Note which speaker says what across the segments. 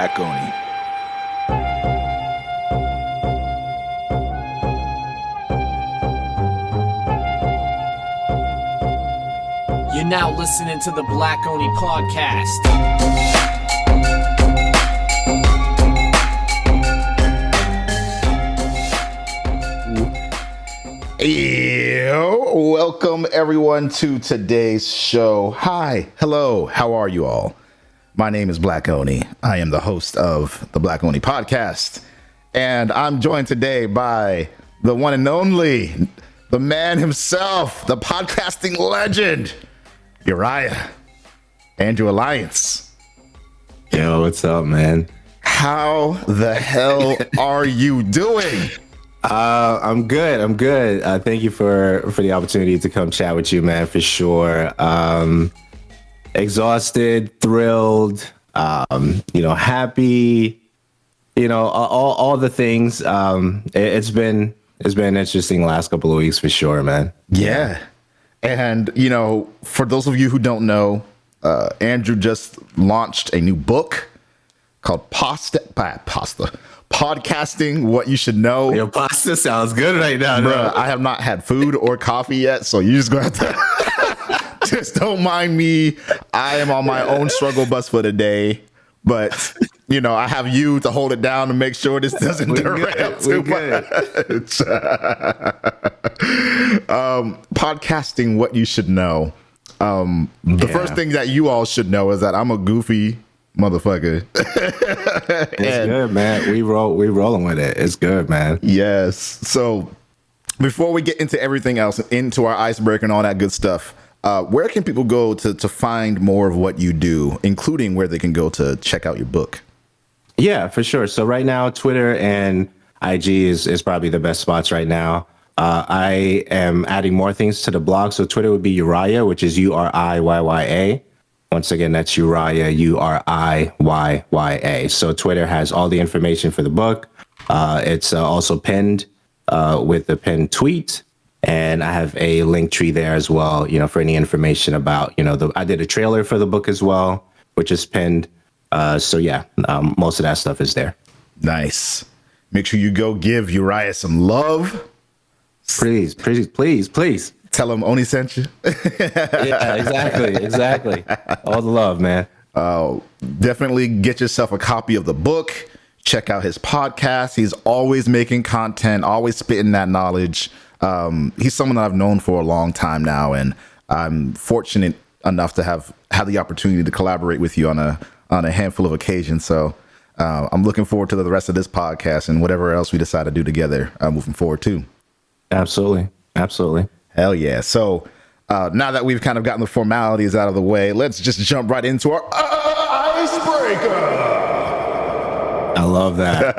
Speaker 1: Black Oni.
Speaker 2: You're now listening to the Black Oni podcast.
Speaker 1: Yo, welcome everyone to today's show. Hi, hello, how are you all? My name is Black Oni. I am the host of the Black Oni podcast, and I'm joined today by the one and only, the man himself, the podcasting legend, Uriah, Andrew Alliance.
Speaker 3: Yo, what's up, man?
Speaker 1: How the hell are you doing?
Speaker 3: I'm good. Thank you for the opportunity to come chat with you, man, for sure. Exhausted, thrilled, happy, all the things. It's been an interesting last couple of weeks for sure, man.
Speaker 1: Yeah. And, for those of you who don't know, Andrew just launched a new book called Podcasting What You Should Know.
Speaker 3: Your pasta sounds good right now,
Speaker 1: Bruh, I have not had food or coffee yet, so you just gonna have to just don't mind me. I am on my own struggle bus for the day, but I have you to hold it down to make sure this doesn't derail too much. Podcasting What You Should Know. The first thing that you all should know is that I'm a goofy motherfucker.
Speaker 3: It's good, man. We rolling with it. It's good, man.
Speaker 1: Yes. So before we get into everything else, into our icebreaker and all that good stuff, where can people go to find more of what you do, including where they can go to check out your book?
Speaker 3: Yeah, for sure. So right now, Twitter and IG is probably the best spots right now. I am adding more things to the blog. So Twitter would be Uriah, which is Uriyya. Once again, that's Uriah, Uriyya. So Twitter has all the information for the book. It's also pinned with the pinned tweet. And I have a link tree there as well, for any information about, I did a trailer for the book as well, which is pinned. Most of that stuff is there.
Speaker 1: Nice. Make sure you go give Uriah some love.
Speaker 3: Please.
Speaker 1: Tell him Oni sent you.
Speaker 3: Yeah, exactly. All the love, man.
Speaker 1: Definitely get yourself a copy of the book. Check out his podcast. He's always making content, always spitting that knowledge. He's someone that I've known for a long time now, and I'm fortunate enough to have had the opportunity to collaborate with you on a handful of occasions. So I'm looking forward to the rest of this podcast and whatever else we decide to do together moving forward too.
Speaker 3: Absolutely.
Speaker 1: Hell yeah. So now that we've kind of gotten the formalities out of the way, let's just jump right into our icebreaker.
Speaker 3: I love that.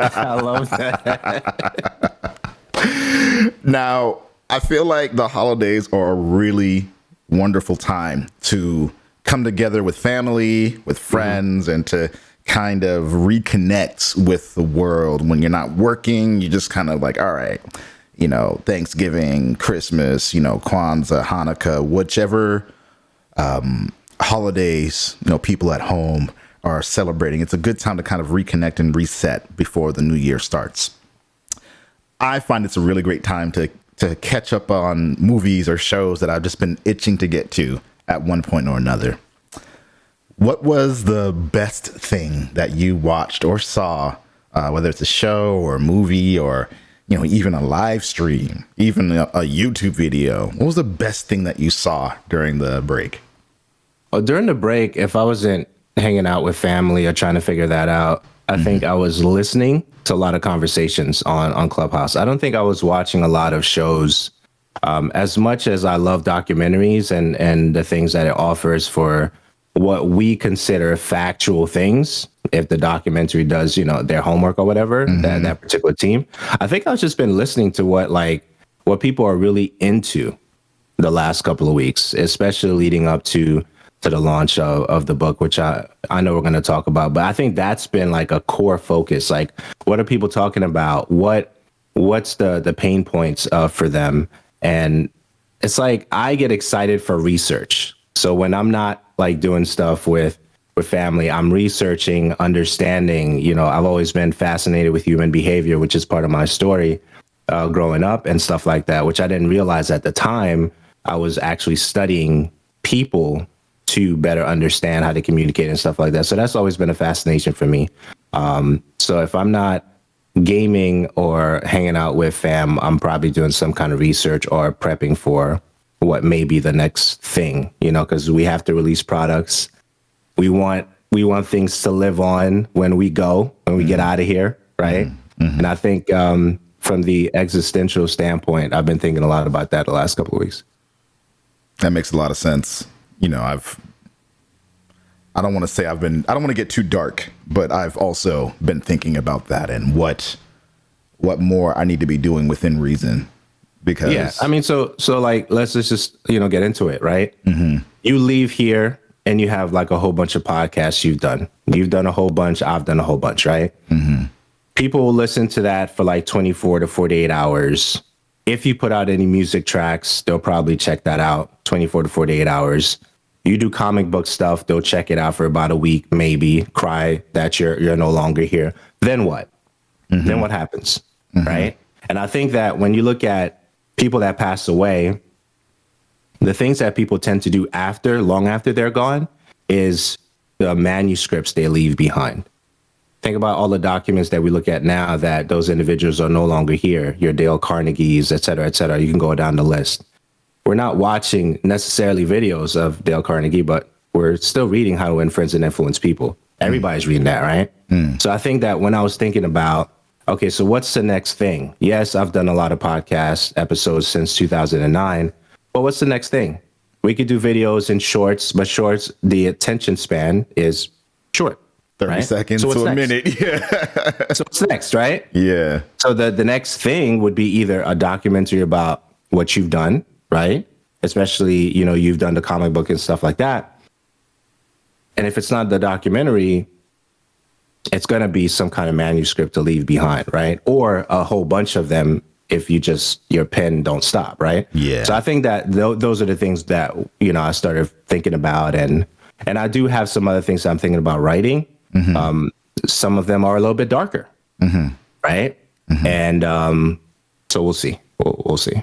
Speaker 1: Now, I feel like the holidays are a really wonderful time to come together with family, with friends, and to kind of reconnect with the world. When you're not working, you're just kind of like, all right, Thanksgiving, Christmas, Kwanzaa, Hanukkah, whichever holidays, people at home are celebrating. It's a good time to kind of reconnect and reset before the new year starts. I find it's a really great time to catch up on movies or shows that I've just been itching to get to at one point or another. What was the best thing that you watched or saw, whether it's a show or a movie or even a live stream, even a YouTube video? What was the best thing that you saw during the break?
Speaker 3: Well, during the break, if I wasn't hanging out with family or trying to figure that out, I think I was listening to a lot of conversations on Clubhouse. I don't think I was watching a lot of shows. As much as I love documentaries and the things that it offers for what we consider factual things, if the documentary does, their homework or whatever, that particular team, I think I've just been listening to what people are really into the last couple of weeks, especially leading up to the launch of the book, which I know we're going to talk about. But I think that's been like a core focus. Like, what are people talking about? What's the pain points for them? And it's like I get excited for research. So when I'm not like doing stuff with with family, I'm researching, understanding. I've always been fascinated with human behavior, which is part of my story growing up and stuff like that, which I didn't realize at the time. I was actually studying people to better understand how to communicate and stuff like that. So that's always been a fascination for me. So if I'm not gaming or hanging out with fam, I'm probably doing some kind of research or prepping for what may be the next thing, because we have to release products. We want things to live on when we get out of here, right? Mm-hmm. And I think from the existential standpoint, I've been thinking a lot about that the last couple of weeks.
Speaker 1: That makes a lot of sense. I don't want to get too dark, but I've also been thinking about that and what more I need to be doing within reason. Because
Speaker 3: yeah, I mean, so like, let's just get into it, right? Mm-hmm. You leave here and you have like a whole bunch of podcasts you've done. You've done a whole bunch. I've done a whole bunch, right? Mm-hmm. People will listen to that for like 24 to 48 hours. If you put out any music tracks, they'll probably check that out 24 to 48 hours. You do comic book stuff, they'll check it out for about a week, maybe cry that you're no longer here. Then what? Mm-hmm. Then what happens? Mm-hmm. Right? And I think that when you look at people that pass away, the things that people tend to do long after they're gone, is the manuscripts they leave behind. Think about all the documents that we look at now that those individuals are no longer here. Your Dale Carnegies, et cetera, et cetera. You can go down the list. We're not watching necessarily videos of Dale Carnegie, but we're still reading How to Win Friends and Influence People. Everybody's reading that, right? So I think that when I was thinking about, okay, so what's the next thing? Yes, I've done a lot of podcast episodes since 2009, but what's the next thing? We could do videos and shorts, but shorts, the attention span is short.
Speaker 1: 30
Speaker 3: right?
Speaker 1: seconds to a minute. Yeah.
Speaker 3: So what's next, right?
Speaker 1: Yeah.
Speaker 3: So the next thing would be either a documentary about what you've done, right? Especially, you've done the comic book and stuff like that. And if it's not the documentary, it's going to be some kind of manuscript to leave behind, right? Or a whole bunch of them if your pen don't stop, right?
Speaker 1: Yeah.
Speaker 3: So I think that those are the things that, I started thinking about. And I do have some other things that I'm thinking about writing. Mm-hmm. Some of them are a little bit darker, mm-hmm. right? Mm-hmm. And so we'll see. We'll see.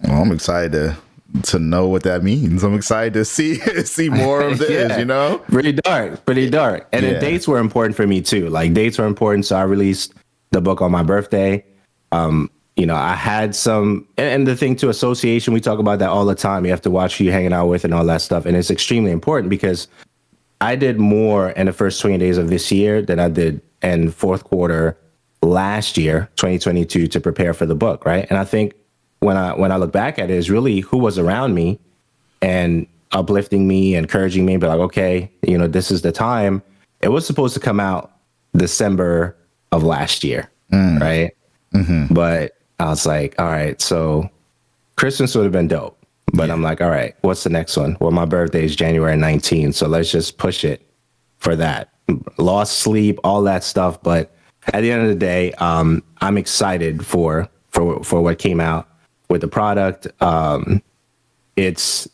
Speaker 1: Well, I'm excited to know what that means. I'm excited to see more of this,
Speaker 3: yeah. Pretty dark. And the dates were important for me too. Like, dates were important. So I released the book on my birthday. I had some, and the thing to association, we talk about that all the time. You have to watch who you're hanging out with and all that stuff. And it's extremely important because I did more in the first 20 days of this year than I did in fourth quarter last year, 2022, to prepare for the book, right? And I think when I look back at it, is really who was around me and uplifting me, encouraging me, but like, okay, this is the time. It was supposed to come out December of last year, right? Mm-hmm. But I was like, all right, so Christmas would have been dope. But I'm like, all right, what's the next one? Well, my birthday is January 19th, so let's just push it for that. Lost sleep, all that stuff. But at the end of the day, I'm excited for what came out with the product. It's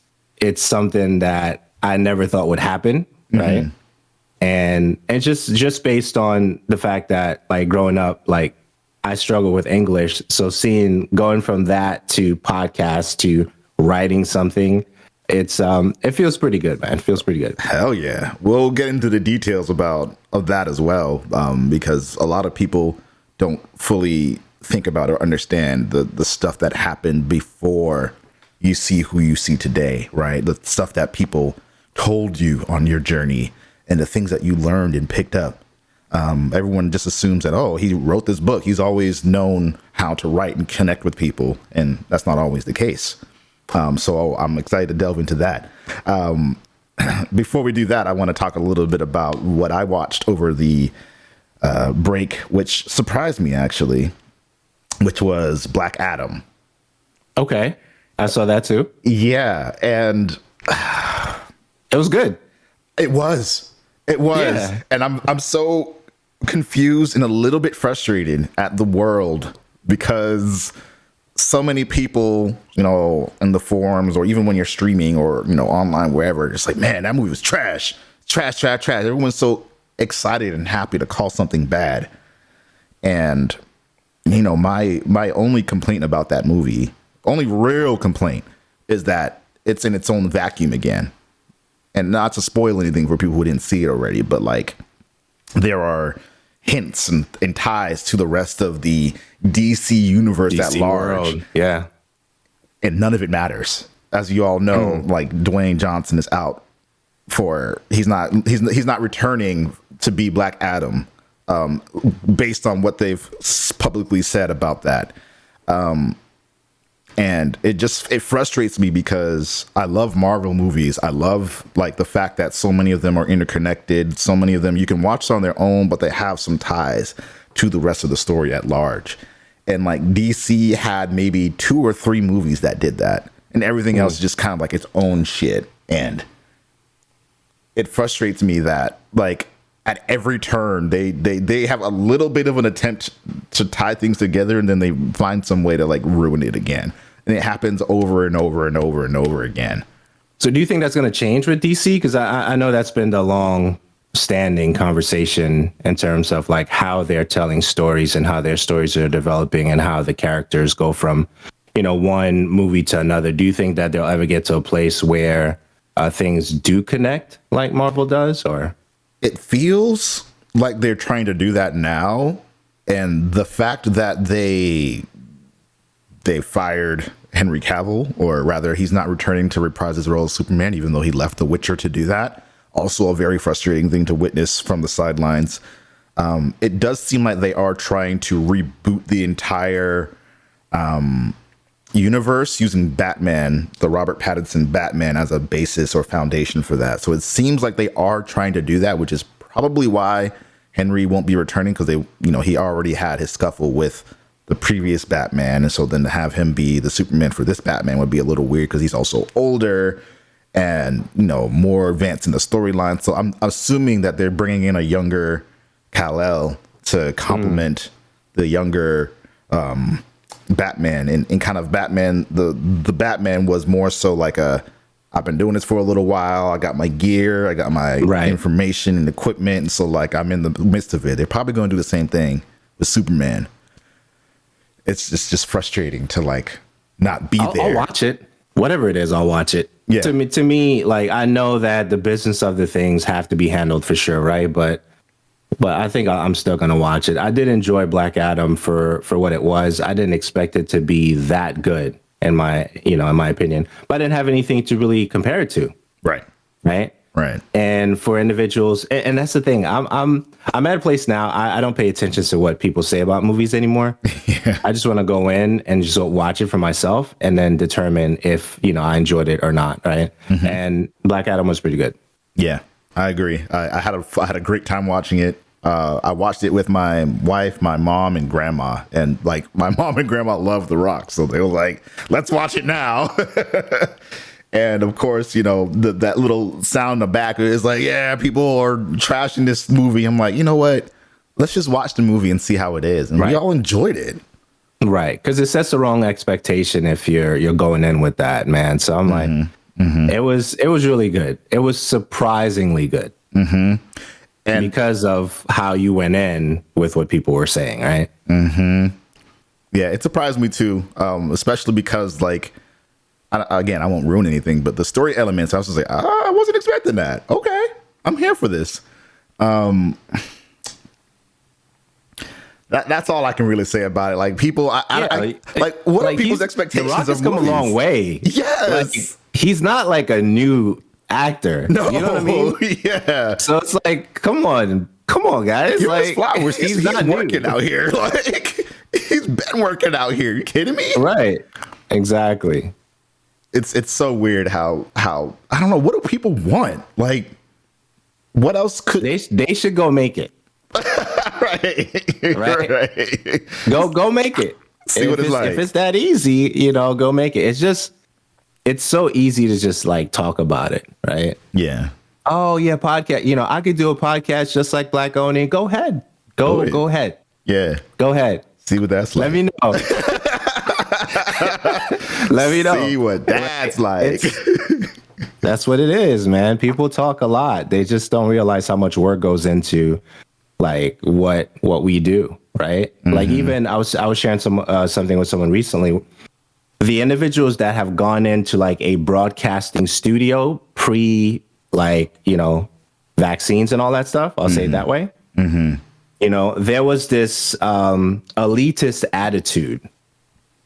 Speaker 3: something that I never thought would happen, right? Mm-hmm. And just based on the fact that, like, growing up, like, I struggle with English, so going from that to podcast to writing something, it feels pretty good, man. It feels pretty good.
Speaker 1: Hell yeah. We'll get into the details of that as well, because a lot of people don't fully think about or understand the stuff that happened before you see who you see today, right? The stuff that people told you on your journey and the things that you learned and picked up. Everyone just assumes that, oh, he wrote this book, he's always known how to write and connect with people, and that's not always the case. So I'm excited to delve into that. Before we do that, I want to talk a little bit about what I watched over the break, which surprised me, actually, which was Black Adam.
Speaker 3: Okay. I saw that too.
Speaker 1: Yeah. And
Speaker 3: it was good.
Speaker 1: It was. Yeah. And I'm so confused and a little bit frustrated at the world because so many people, in the forums or even when you're streaming or, online, wherever, it's like, man, that movie was trash. trash, trash, trash. Everyone's so excited and happy to call something bad. And, you know, my only complaint about that movie, only real complaint, is that it's in its own vacuum again. And not to spoil anything for people who didn't see it already, but like there are hints and ties to the rest of the DC universe
Speaker 3: DC
Speaker 1: at large.
Speaker 3: world. Yeah.
Speaker 1: And none of it matters. As you all know, like Dwayne Johnson is out for he's not returning to be Black Adam, based on what they've publicly said about that. And it frustrates me because I love Marvel movies. I love like the fact that so many of them are interconnected. So many of them you can watch on their own, but they have some ties to the rest of the story at large. And like DC had maybe 2 or 3 movies that did that, and everything else is just kind of like its own shit. And it frustrates me that like at every turn they have a little bit of an attempt to tie things together, and then they find some way to like ruin it again. And it happens over and over and over and over again.
Speaker 3: So do you think that's going to change with DC? Because I know that's been the long standing conversation in terms of like how they're telling stories and how their stories are developing and how the characters go from, you know, one movie to another. Do you think that they'll ever get to a place where things do connect like Marvel does? Or
Speaker 1: it feels like they're trying to do that now. And the fact that they fired Henry Cavill, or rather he's not returning to reprise his role as Superman, even though he left The Witcher to do that. Also a very frustrating thing to witness from the sidelines. It does seem like they are trying to reboot the entire universe using Batman, the Robert Pattinson Batman, as a basis or foundation for that. So it seems like they are trying to do that, which is probably why Henry won't be returning, because he already had his scuffle with the previous Batman, and so then to have him be the Superman for this Batman would be a little weird because he's also older and, you know, more advanced in the storyline. So I'm assuming that they're bringing in a younger Kal-El to complement the younger Batman, and kind of Batman. The Batman was more so like I've been doing this for a little while. I got my gear, I got my information and equipment, and so like I'm in the midst of it. They're probably going to do the same thing with Superman. It's just frustrating to like not be there.
Speaker 3: I'll watch it. Whatever it is, I'll watch it.
Speaker 1: Yeah.
Speaker 3: To me, like I know that the business of the things have to be handled for sure, right? But I think I'm still gonna watch it. I did enjoy Black Adam for what it was. I didn't expect it to be that good in my opinion. But I didn't have anything to really compare it to. Right. And for individuals, and that's the thing. I'm at a place now. I don't pay attention to what people say about movies anymore. Yeah. I just want to go in and just watch it for myself, and then determine if I enjoyed it or not. Right. Mm-hmm. And Black Adam was pretty good.
Speaker 1: Yeah, I agree. I had a great time watching it. I watched it with my wife, my mom, and grandma, and like my mom and grandma love The Rock, so they were like, "Let's watch it now." And of course, that little sound in the back is like, yeah, people are trashing this movie. I'm like, you know what? Let's just watch the movie and see how it is. And we all enjoyed it.
Speaker 3: Right. Because it sets the wrong expectation if you're going in with that, man. So I'm like, it was really good. It was surprisingly good. Mm-hmm. And because of how you went in with what people were saying, right?
Speaker 1: Mm-hmm. Yeah, it surprised me too, especially because like, I won't ruin anything, but the story elements, I was just like, I wasn't expecting that. Okay, I'm here for this. That's all I can really say about it. Like people, what are people's expectations?
Speaker 3: The Rock has come a long way.
Speaker 1: Yes,
Speaker 3: like, he's not like a new actor.
Speaker 1: No,
Speaker 3: you know what I mean?
Speaker 1: Yeah.
Speaker 3: So it's like, come on, guys.
Speaker 1: Give
Speaker 3: like
Speaker 1: us flowers. He's not working out here. Like he's been working out here. You kidding me?
Speaker 3: Right. Exactly.
Speaker 1: It's so weird how I don't know, what do people want? Like, what else could
Speaker 3: they should go make it? right. Go make it.
Speaker 1: See what it's like.
Speaker 3: If it's that easy, go make it. It's so easy to just like talk about it, right?
Speaker 1: Yeah.
Speaker 3: Oh yeah, podcast. I could do a podcast just like Black Oni. Go ahead. Go ahead.
Speaker 1: Yeah.
Speaker 3: Go ahead.
Speaker 1: See what that's like.
Speaker 3: Let me know. Let me know.
Speaker 1: See what that's like.
Speaker 3: That's what it is, man. People talk a lot. They just don't realize how much work goes into like what we do, right? Like even I was sharing something with someone recently. The individuals that have gone into like a broadcasting studio pre like, vaccines and all that stuff, I'll say it that way. There was this elitist attitude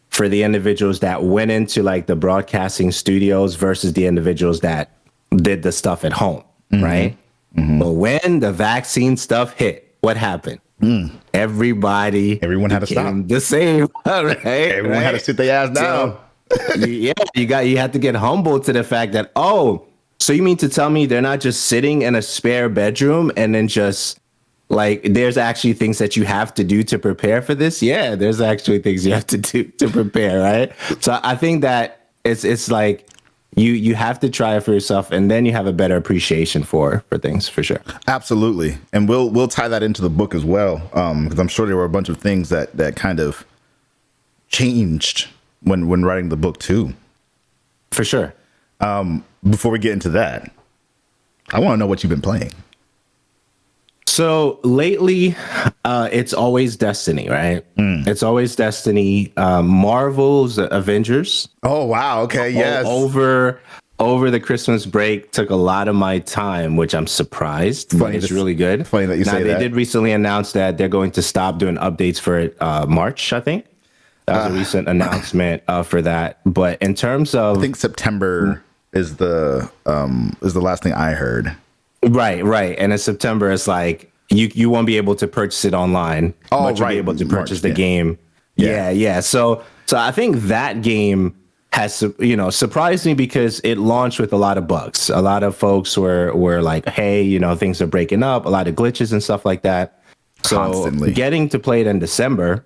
Speaker 3: for the individuals that went into like the broadcasting studios versus the individuals that did the stuff at home, right? But when the vaccine stuff hit, what happened? Everyone
Speaker 1: had to stop.
Speaker 3: The same, right?
Speaker 1: Everyone had to sit their ass down.
Speaker 3: So, you had to get humble to the fact that, oh, so you mean to tell me they're not just sitting in a spare bedroom and then just like there's actually things that you have to do to prepare for this? Yeah, there's actually things you have to do to prepare, right? So I think that it's like you have to try it for yourself, and then you have a better appreciation for things, for sure.
Speaker 1: Absolutely. And we'll tie that into the book as well, because I'm sure there were a bunch of things that kind of changed when writing the book too.
Speaker 3: For sure.
Speaker 1: Before we get into that, I want to know what you've been playing.
Speaker 3: So lately, it's always Destiny, right? It's always Destiny. Marvel's Avengers.
Speaker 1: Oh, wow. Okay. Yes.
Speaker 3: Over the Christmas break took a lot of my time, which I'm surprised. But it's really good.
Speaker 1: Funny that you say that.
Speaker 3: They did recently announce that they're going to stop doing updates for March, I think. That was a recent announcement for that. But in terms of,
Speaker 1: I think September is the last thing I heard.
Speaker 3: Right. And in September, it's like you won't be able to purchase it online.
Speaker 1: Oh,
Speaker 3: but you'll be able to purchase the game. Yeah. So I think that game has, surprised me because it launched with a lot of bugs. A lot of folks were like, hey, things are breaking up, a lot of glitches and stuff like that. So
Speaker 1: Constantly.
Speaker 3: Getting to play it in December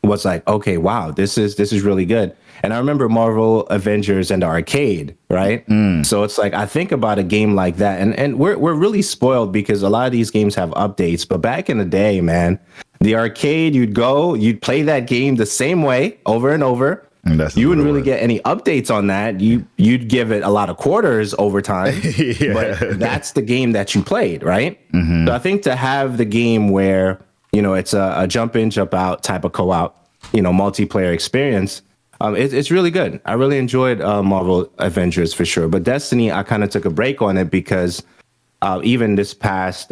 Speaker 3: was like, okay, wow, this is really good. And I remember Marvel Avengers and the arcade, right? So it's like, I think about a game like that, and we're really spoiled because a lot of these games have updates. But back in the day, man, the arcade, you'd play that game the same way over and over. You wouldn't really get any updates on that. You'd give it a lot of quarters over time, but that's the game that you played, right? So I think to have the game where, it's a jump in, jump out type of co-op, multiplayer experience, it's really good. I really enjoyed Marvel Avengers for sure. But Destiny, I kind of took a break on it because even this past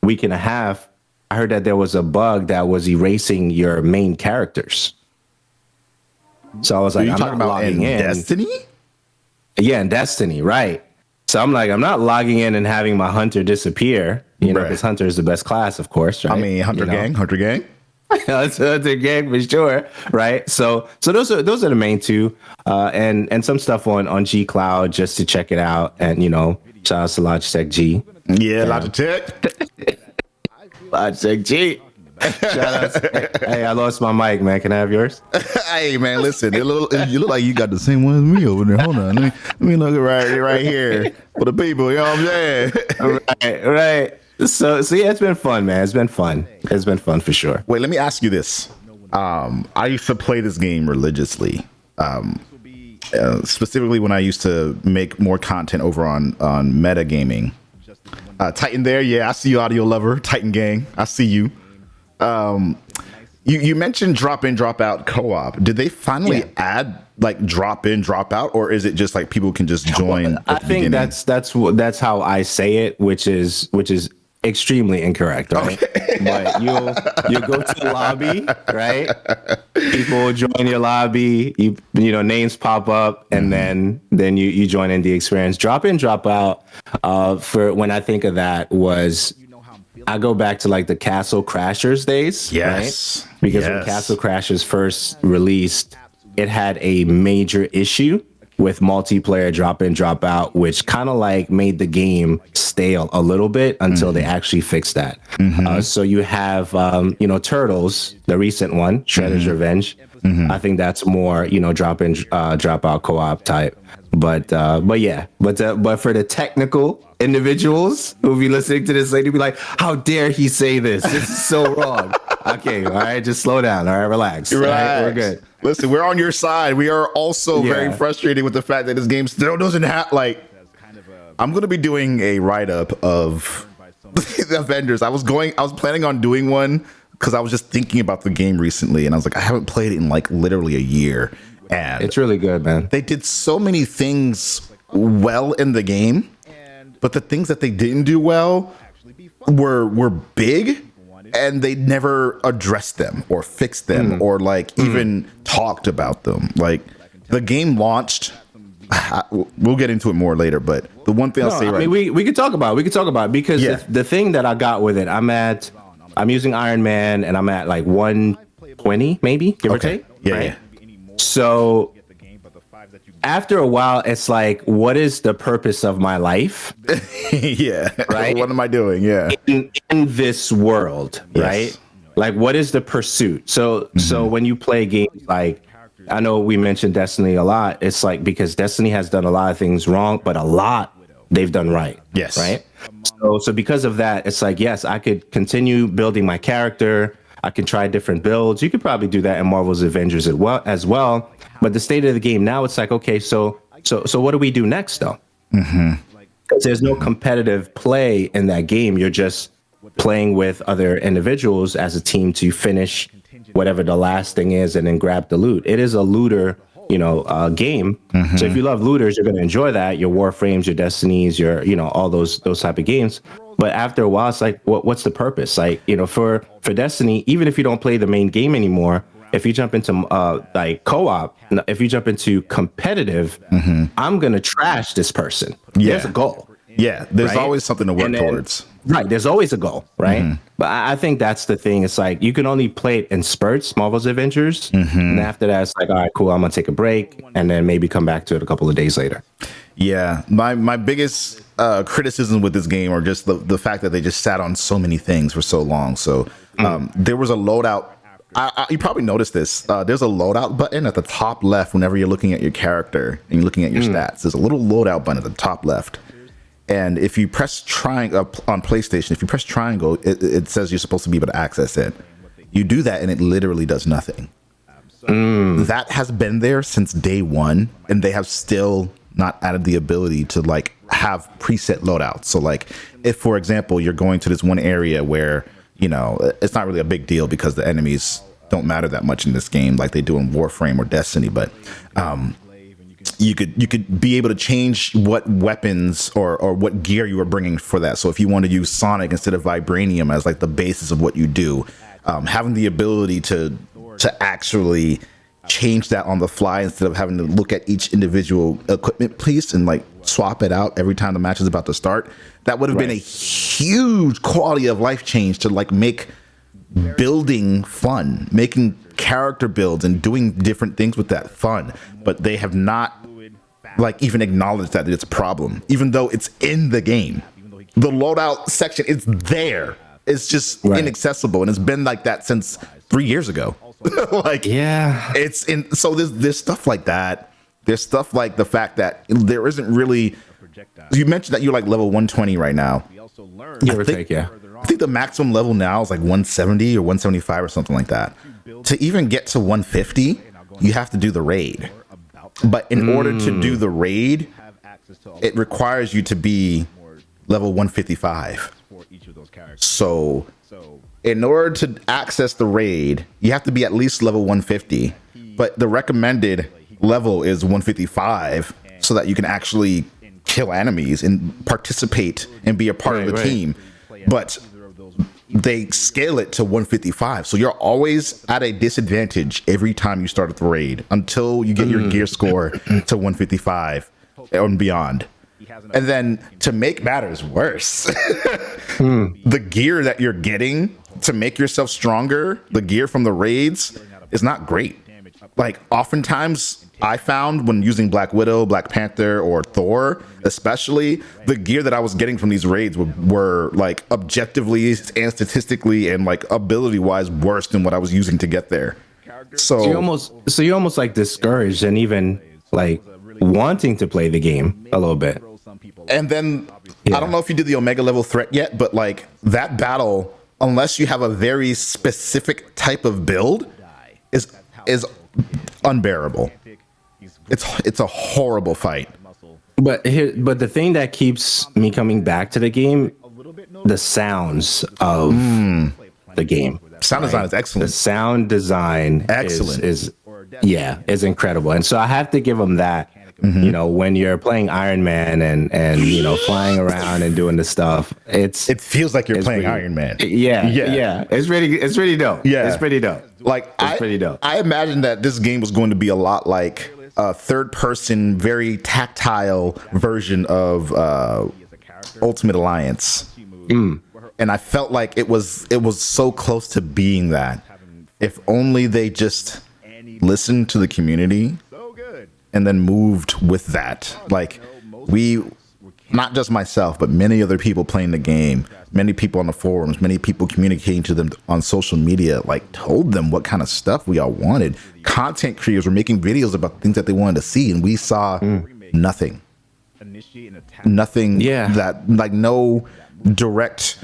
Speaker 3: week and a half, I heard that there was a bug that was erasing your main characters. So I was like, I'm not logging in.
Speaker 1: Destiny?
Speaker 3: Yeah, in Destiny, right. So I'm like, I'm not logging in and having my hunter disappear, because hunter is the best class, of course, right?
Speaker 1: I mean, hunter gang.
Speaker 3: It's Hunter gang for sure, right? So those are the main two, and some stuff on G Cloud just to check it out, and shout out to Logitech G.
Speaker 1: Yeah, Logitech.
Speaker 3: Logitech G. Shout out. Hey, I lost my mic, man. Can I have yours?
Speaker 1: Hey, man, listen. You look like you got the same one as me over there. Hold on, let me look right here for the people. You know what I'm saying?
Speaker 3: Right. So yeah, it's been fun, man. It's been fun for sure.
Speaker 1: Wait, let me ask you this. I used to play this game religiously, specifically when I used to make more content over on metagaming. Titan there, yeah, I see you, audio lover. Titan gang, I see you. You mentioned drop in, drop out co-op. Did they finally add like drop in, drop out, or is it just like people can just join?
Speaker 3: I think that's how I say it, which is extremely incorrect, right? Okay. But you'll go to the lobby, right? People will join your lobby. Names pop up, and then you join in the experience. Drop in, drop out. For when I think of that was, I go back to like the Castle Crashers days.
Speaker 1: Yes.
Speaker 3: Right? Because when Castle Crashers first released, it had a major issue with multiplayer drop in, drop out, which kind of like made the game stale a little bit until they actually fixed that. So you have, Turtles, the recent one, Shredder's Revenge. I think that's more, drop in, drop out co-op type. But for the technical individuals who'll be listening to this later, be like, how dare he say this? This is so wrong. Okay, all right, just slow down. All right, relax. All right, we're good.
Speaker 1: Listen, we're on your side. We are also very frustrated with the fact that this game still doesn't have like. I'm gonna be doing a write-up of the Avengers. I was planning on doing one because I was just thinking about the game recently, and I was like, I haven't played it in like literally a year, and
Speaker 3: It's really good, man.
Speaker 1: they did so many things well in the game, but the things that they didn't do well were big, and they never addressed them or fixed them or like even talked about them. Like the game launched. We'll get into it more later, but the one thing I'll say,
Speaker 3: I mean, we could talk about it because the thing that I got with it, I'm using Iron Man and I'm at like 120 maybe, give or take.
Speaker 1: Yeah.
Speaker 3: So after a while, it's like, what is the purpose of my life?
Speaker 1: Yeah.
Speaker 3: Right.
Speaker 1: What am I doing? Yeah.
Speaker 3: In this world, right? Like, what is the pursuit? So when you play games like, I know we mentioned Destiny a lot. It's like because Destiny has done a lot of things wrong, but a lot they've done right.
Speaker 1: Yes.
Speaker 3: Right. So because of that, it's like, yes, I could continue building my character. I can try different builds. You could probably do that in Marvel's Avengers as well. But the state of the game now, it's like, okay, so what do we do next though? Because there's no competitive play in that game. You're just playing with other individuals as a team to finish whatever the last thing is and then grab the loot. It is a looter, game. So if you love looters, you're going to enjoy that. Your Warframes, your Destinies, your, all those type of games. But after a while, it's like, what's the purpose? Like, for Destiny, even if you don't play the main game anymore, if you jump into like co-op, if you jump into competitive, I'm going to trash this person.
Speaker 1: Yeah.
Speaker 3: There's a goal.
Speaker 1: Yeah. There's always something to work towards.
Speaker 3: Right. There's always a goal. Right. But I think that's the thing. It's like you can only play it in spurts, Marvel's Avengers. And after that, it's like, all right, cool. I'm going to take a break and then maybe come back to it a couple of days later.
Speaker 1: Yeah. My biggest criticism with this game are just the fact that they just sat on so many things for so long. So there was a loadout. You probably noticed this. There's a loadout button at the top left whenever you're looking at your character and you're looking at your stats. There's a little loadout button at the top left. And if you press triangle on PlayStation, if you press triangle, it says you're supposed to be able to access it. You do that and it literally does nothing. That has been there since day one, and they have still not added the ability to like have preset loadouts. So like if, for example, you're going to this one area where, it's not really a big deal because the enemies don't matter that much in this game like they do in Warframe or Destiny, but you could be able to change what weapons or what gear you are bringing for that. So if you want to use Sonic instead of Vibranium as like the basis of what you do, having the ability to actually change that on the fly instead of having to look at each individual equipment piece and like swap it out every time the match is about to start, that would have been a huge quality of life change to like make building fun, making character builds and doing different things with that fun. But they have not like even acknowledged that it's a problem, even though it's in the game. The loadout section is there. It's just inaccessible, and it's been like that since 3 years ago. It's in. So there's stuff like that. There's stuff like the fact that there isn't really. You mentioned that you're like level 120 right now. I think the maximum level now is like 170 or 175 or something like that. To even get to 150, you have to do the raid. But in order to do the raid, it requires you to be level 155. So in order to access the raid, you have to be at least level 150. But the recommended level is 155 so that you can actually kill enemies and participate and be a part of the team. But they scale it to 155. So you're always at a disadvantage every time you start the raid until you get your gear score to 155 and beyond. And then to make matters worse, the gear that you're getting to make yourself stronger, the gear from the raids, is not great. Like oftentimes I found when using Black Widow, Black Panther, or Thor, especially, the gear that I was getting from these raids were like objectively and statistically and like ability wise worse than what I was using to get there. So
Speaker 3: you're almost like discouraged and even like wanting to play the game a little bit.
Speaker 1: And then I don't know if you did the Omega level threat yet, but like that battle unless you have a very specific type of build, is unbearable. It's a horrible fight.
Speaker 3: But the thing that keeps me coming back to the game, the sounds of the game.
Speaker 1: Sound design is
Speaker 3: The
Speaker 1: excellent.
Speaker 3: sound design
Speaker 1: Excellent.
Speaker 3: is incredible. And so I have to give them that. You know, when you're playing Iron Man and you know, flying around and doing the stuff,
Speaker 1: It feels like you're playing Iron Man.
Speaker 3: Yeah. It's pretty dope.
Speaker 1: Yeah.
Speaker 3: It's pretty dope.
Speaker 1: Like
Speaker 3: It's pretty dope.
Speaker 1: I imagine that this game was going to be a lot like a third-person, very tactile version of Ultimate Alliance, and I felt like it was so close to being that. If only they just listened to the community and then moved with that. Like not just myself, but many other people playing the game, many people on the forums, many people communicating to them on social media, like told them what kind of stuff we all wanted. Content creators were making videos about things that they wanted to see, and we saw nothing. Nothing that, like, no direct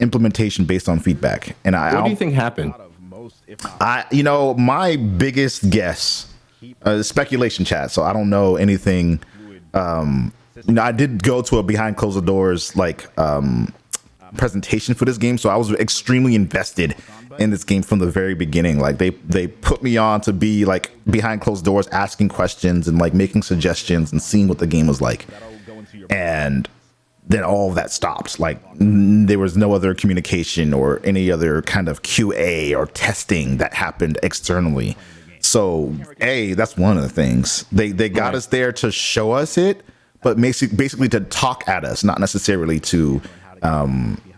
Speaker 1: implementation based on feedback. And
Speaker 3: What do you think happened?
Speaker 1: My biggest guess, speculation, chat, so I don't know anything. I did go to a behind closed doors presentation for this game, so I was extremely invested in this game from the very beginning. Like they put me on to be like behind closed doors, asking questions and like making suggestions and seeing what the game was like. And then all of that stopped. Like there was no other communication or any other kind of QA or testing that happened externally. So that's one of the things they got us there to show us it, but basically to talk at us, not necessarily to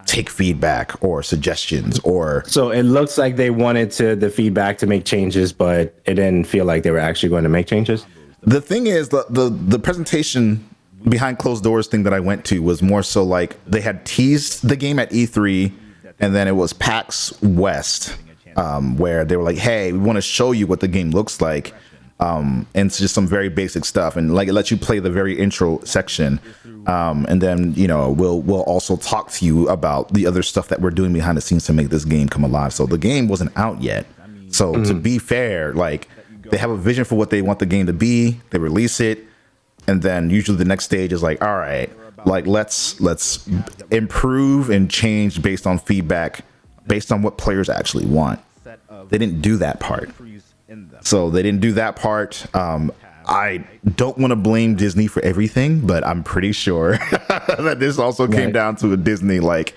Speaker 1: take feedback or suggestions. Or
Speaker 3: so it looks like they wanted the feedback to make changes, but it didn't feel like they were actually going to make changes.
Speaker 1: The thing is, the presentation behind closed doors thing that I went to was more so like they had teased the game at E3, and then it was PAX West, where they were like, hey, we want to show you what the game looks like. And it's just some very basic stuff, and like it lets you play the very intro section, and then we'll also talk to you about the other stuff that we're doing behind the scenes to make this game come alive. So the game wasn't out yet. So to be fair, like they have a vision for what they want the game to be, they release it, and then usually the next stage is like, all right, like let's improve and change based on feedback, based on what players actually want. They didn't do that part. I don't want to blame Disney for everything, but I'm pretty sure that this also came down to a Disney, like,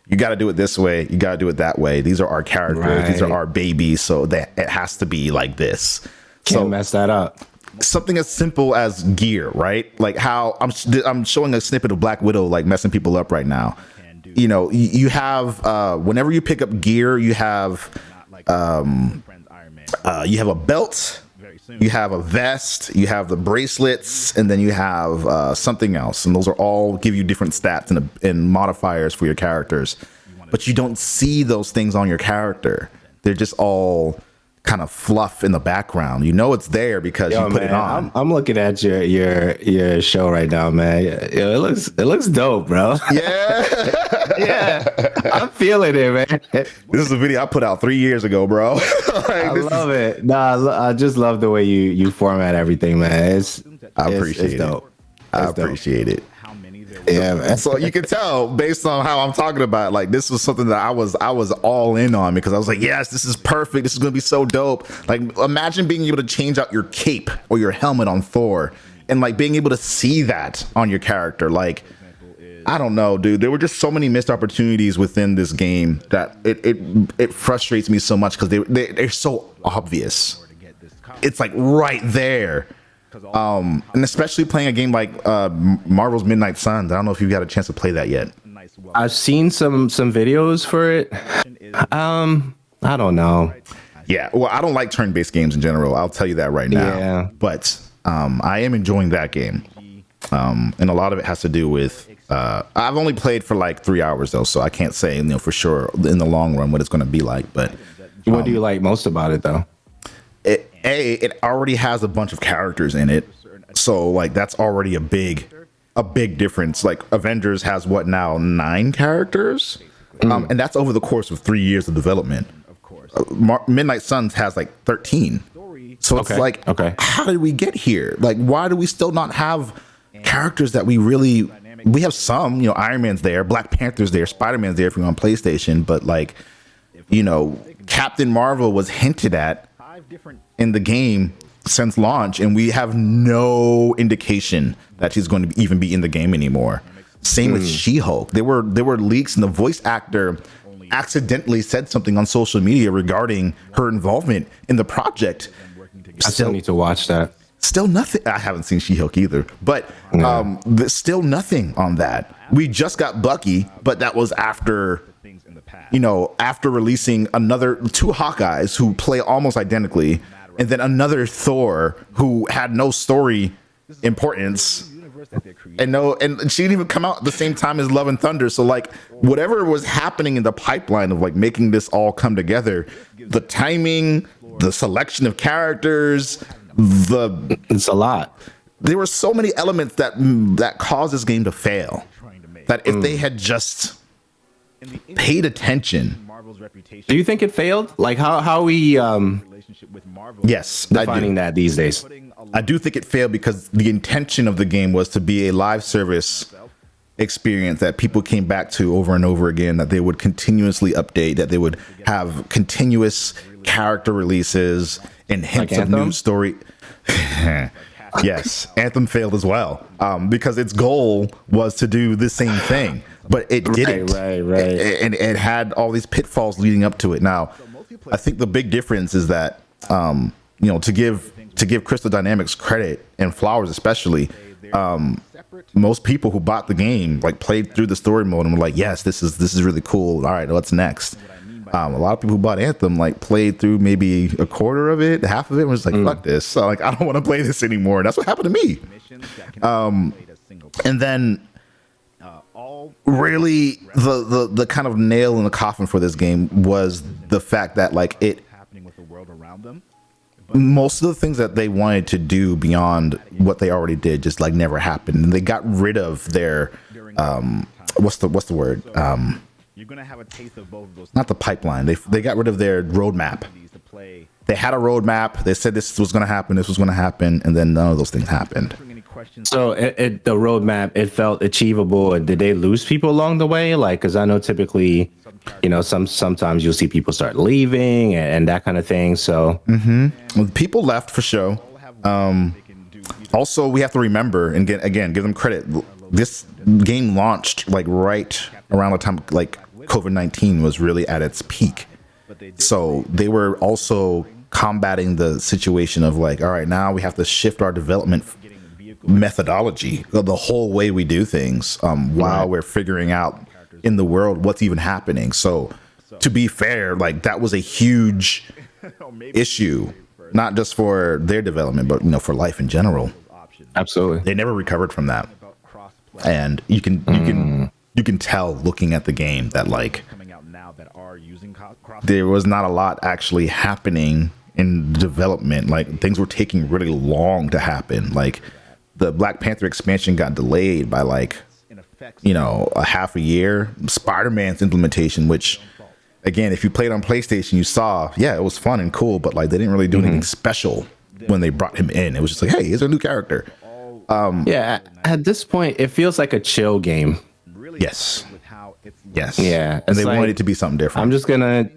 Speaker 1: you got to do it this way, you got to do it that way. These are our characters, these are our babies, so that it has to be like this.
Speaker 3: Can't mess that up.
Speaker 1: Something as simple as gear, right? Like how I'm showing a snippet of Black Widow, like messing people up right now. You have whenever you pick up gear, you have a belt, you have a vest, you have the bracelets, and then you have something else, and those are all give you different stats and modifiers for your characters, but you don't see those things on your character. They're just all kind of fluff in the background. It's there because you put it on.
Speaker 3: I'm looking at your show right now, man. It looks dope, bro.
Speaker 1: Yeah.
Speaker 3: Yeah, I'm feeling it, man.
Speaker 1: This is a video I put out 3 years ago, bro.
Speaker 3: I love it. I just love the way you format everything, man.
Speaker 1: I appreciate it. I appreciate it.
Speaker 3: Yeah, man.
Speaker 1: So you can tell based on how I'm talking about, like, this was something that I was all in on, because I was like, yes, this is perfect. This is going to be so dope. Like, imagine being able to change out your cape or your helmet on Thor and like being able to see that on your character. Like, I don't know, dude. There were just so many missed opportunities within this game that it frustrates me so much, because they're so obvious. It's like right there. And especially playing a game like Marvel's Midnight Suns. I don't know if you've got a chance to play that yet.
Speaker 3: I've seen some videos for it. I don't know.
Speaker 1: Yeah, well, I don't like turn-based games in general. I'll tell you that right now.
Speaker 3: Yeah.
Speaker 1: But I am enjoying that game. And a lot of it has to do with I've only played for like 3 hours though, so I can't say for sure in the long run what it's going to be like. But
Speaker 3: what do you like most about it though?
Speaker 1: It already has a bunch of characters in it, so like that's already a big difference. Like Avengers has what now, 9 characters, And that's over the course of 3 years of development. Midnight Suns has like 13. So it's like, how did we get here? Like, why do we still not have characters that we have some, Iron Man's there, Black Panther's there, Spider-Man's there if you're on PlayStation, but like, Captain Marvel was hinted at in the game since launch, and we have no indication that she's going to even be in the game anymore. Same with She-Hulk. There were leaks, and the voice actor accidentally said something on social media regarding her involvement in the project.
Speaker 3: I still need to watch that.
Speaker 1: Still nothing. I haven't seen She-Hulk either, but there's still nothing on that. We just got Bucky, but that was after, after releasing two Hawkeyes who play almost identically, and then another Thor who had no story importance, and she didn't even come out at the same time as Love and Thunder. So like, whatever was happening in the pipeline of like making this all come together, the timing, the selection of characters,
Speaker 3: it's a lot.
Speaker 1: There were so many elements that caused this game to fail, that if they had just paid attention.
Speaker 3: Do you think it failed? Like how we
Speaker 1: yes,
Speaker 3: defining that these days?
Speaker 1: I do think it failed because the intention of the game was to be a live service experience that people came back to over and over again, that they would continuously update, that they would have continuous character releases and hints of new story. Yes, Anthem failed as well, because its goal was to do the same thing, but it didn't. Right. And it had all these pitfalls leading up to it. Now, I think the big difference is that, to give Crystal Dynamics credit, and flowers especially, most people who bought the game like played through the story mode and were like, yes, this is really cool. All right, what's next? A lot of people who bought Anthem like played through maybe a quarter of it, half of it, and was like, fuck this. So like, I don't want to play this anymore. And that's what happened to me. And then really the kind of nail in the coffin for this game was the fact that like most of the things that they wanted to do beyond what they already did just like never happened. And they got rid of their what's the word? You're gonna have a taste of both of those. Not the pipeline. They got rid of their roadmap. They had a roadmap. They said this was gonna happen. This was gonna happen, and then none of those things happened.
Speaker 3: So the roadmap, it felt achievable. Did they lose people along the way? Like, because I know typically, sometimes you'll see people start leaving and that kind of thing. So
Speaker 1: well, people left for sure. Also, we have to remember and give them credit. This game launched like right around the time like COVID-19 was really at its peak. So they were also combating the situation of like, all right, now we have to shift our development methodology, the whole way we do things, while we're figuring out in the world what's even happening. So to be fair, like that was a huge issue, not just for their development, but for life in general.
Speaker 3: Absolutely.
Speaker 1: They never recovered from that. And you can tell looking at the game that like there was not a lot actually happening in development. Like things were taking really long to happen. Like the Black Panther expansion got delayed by like a half a year. Spider-Man's implementation, which again, if you played on PlayStation, you saw, it was fun and cool, but like they didn't really do anything special when they brought him in. It was just like, hey, here's a new character.
Speaker 3: At this point, it feels like a chill game.
Speaker 1: Yes.
Speaker 3: Yeah.
Speaker 1: And they wanted it to be something different.
Speaker 3: I'm just gonna,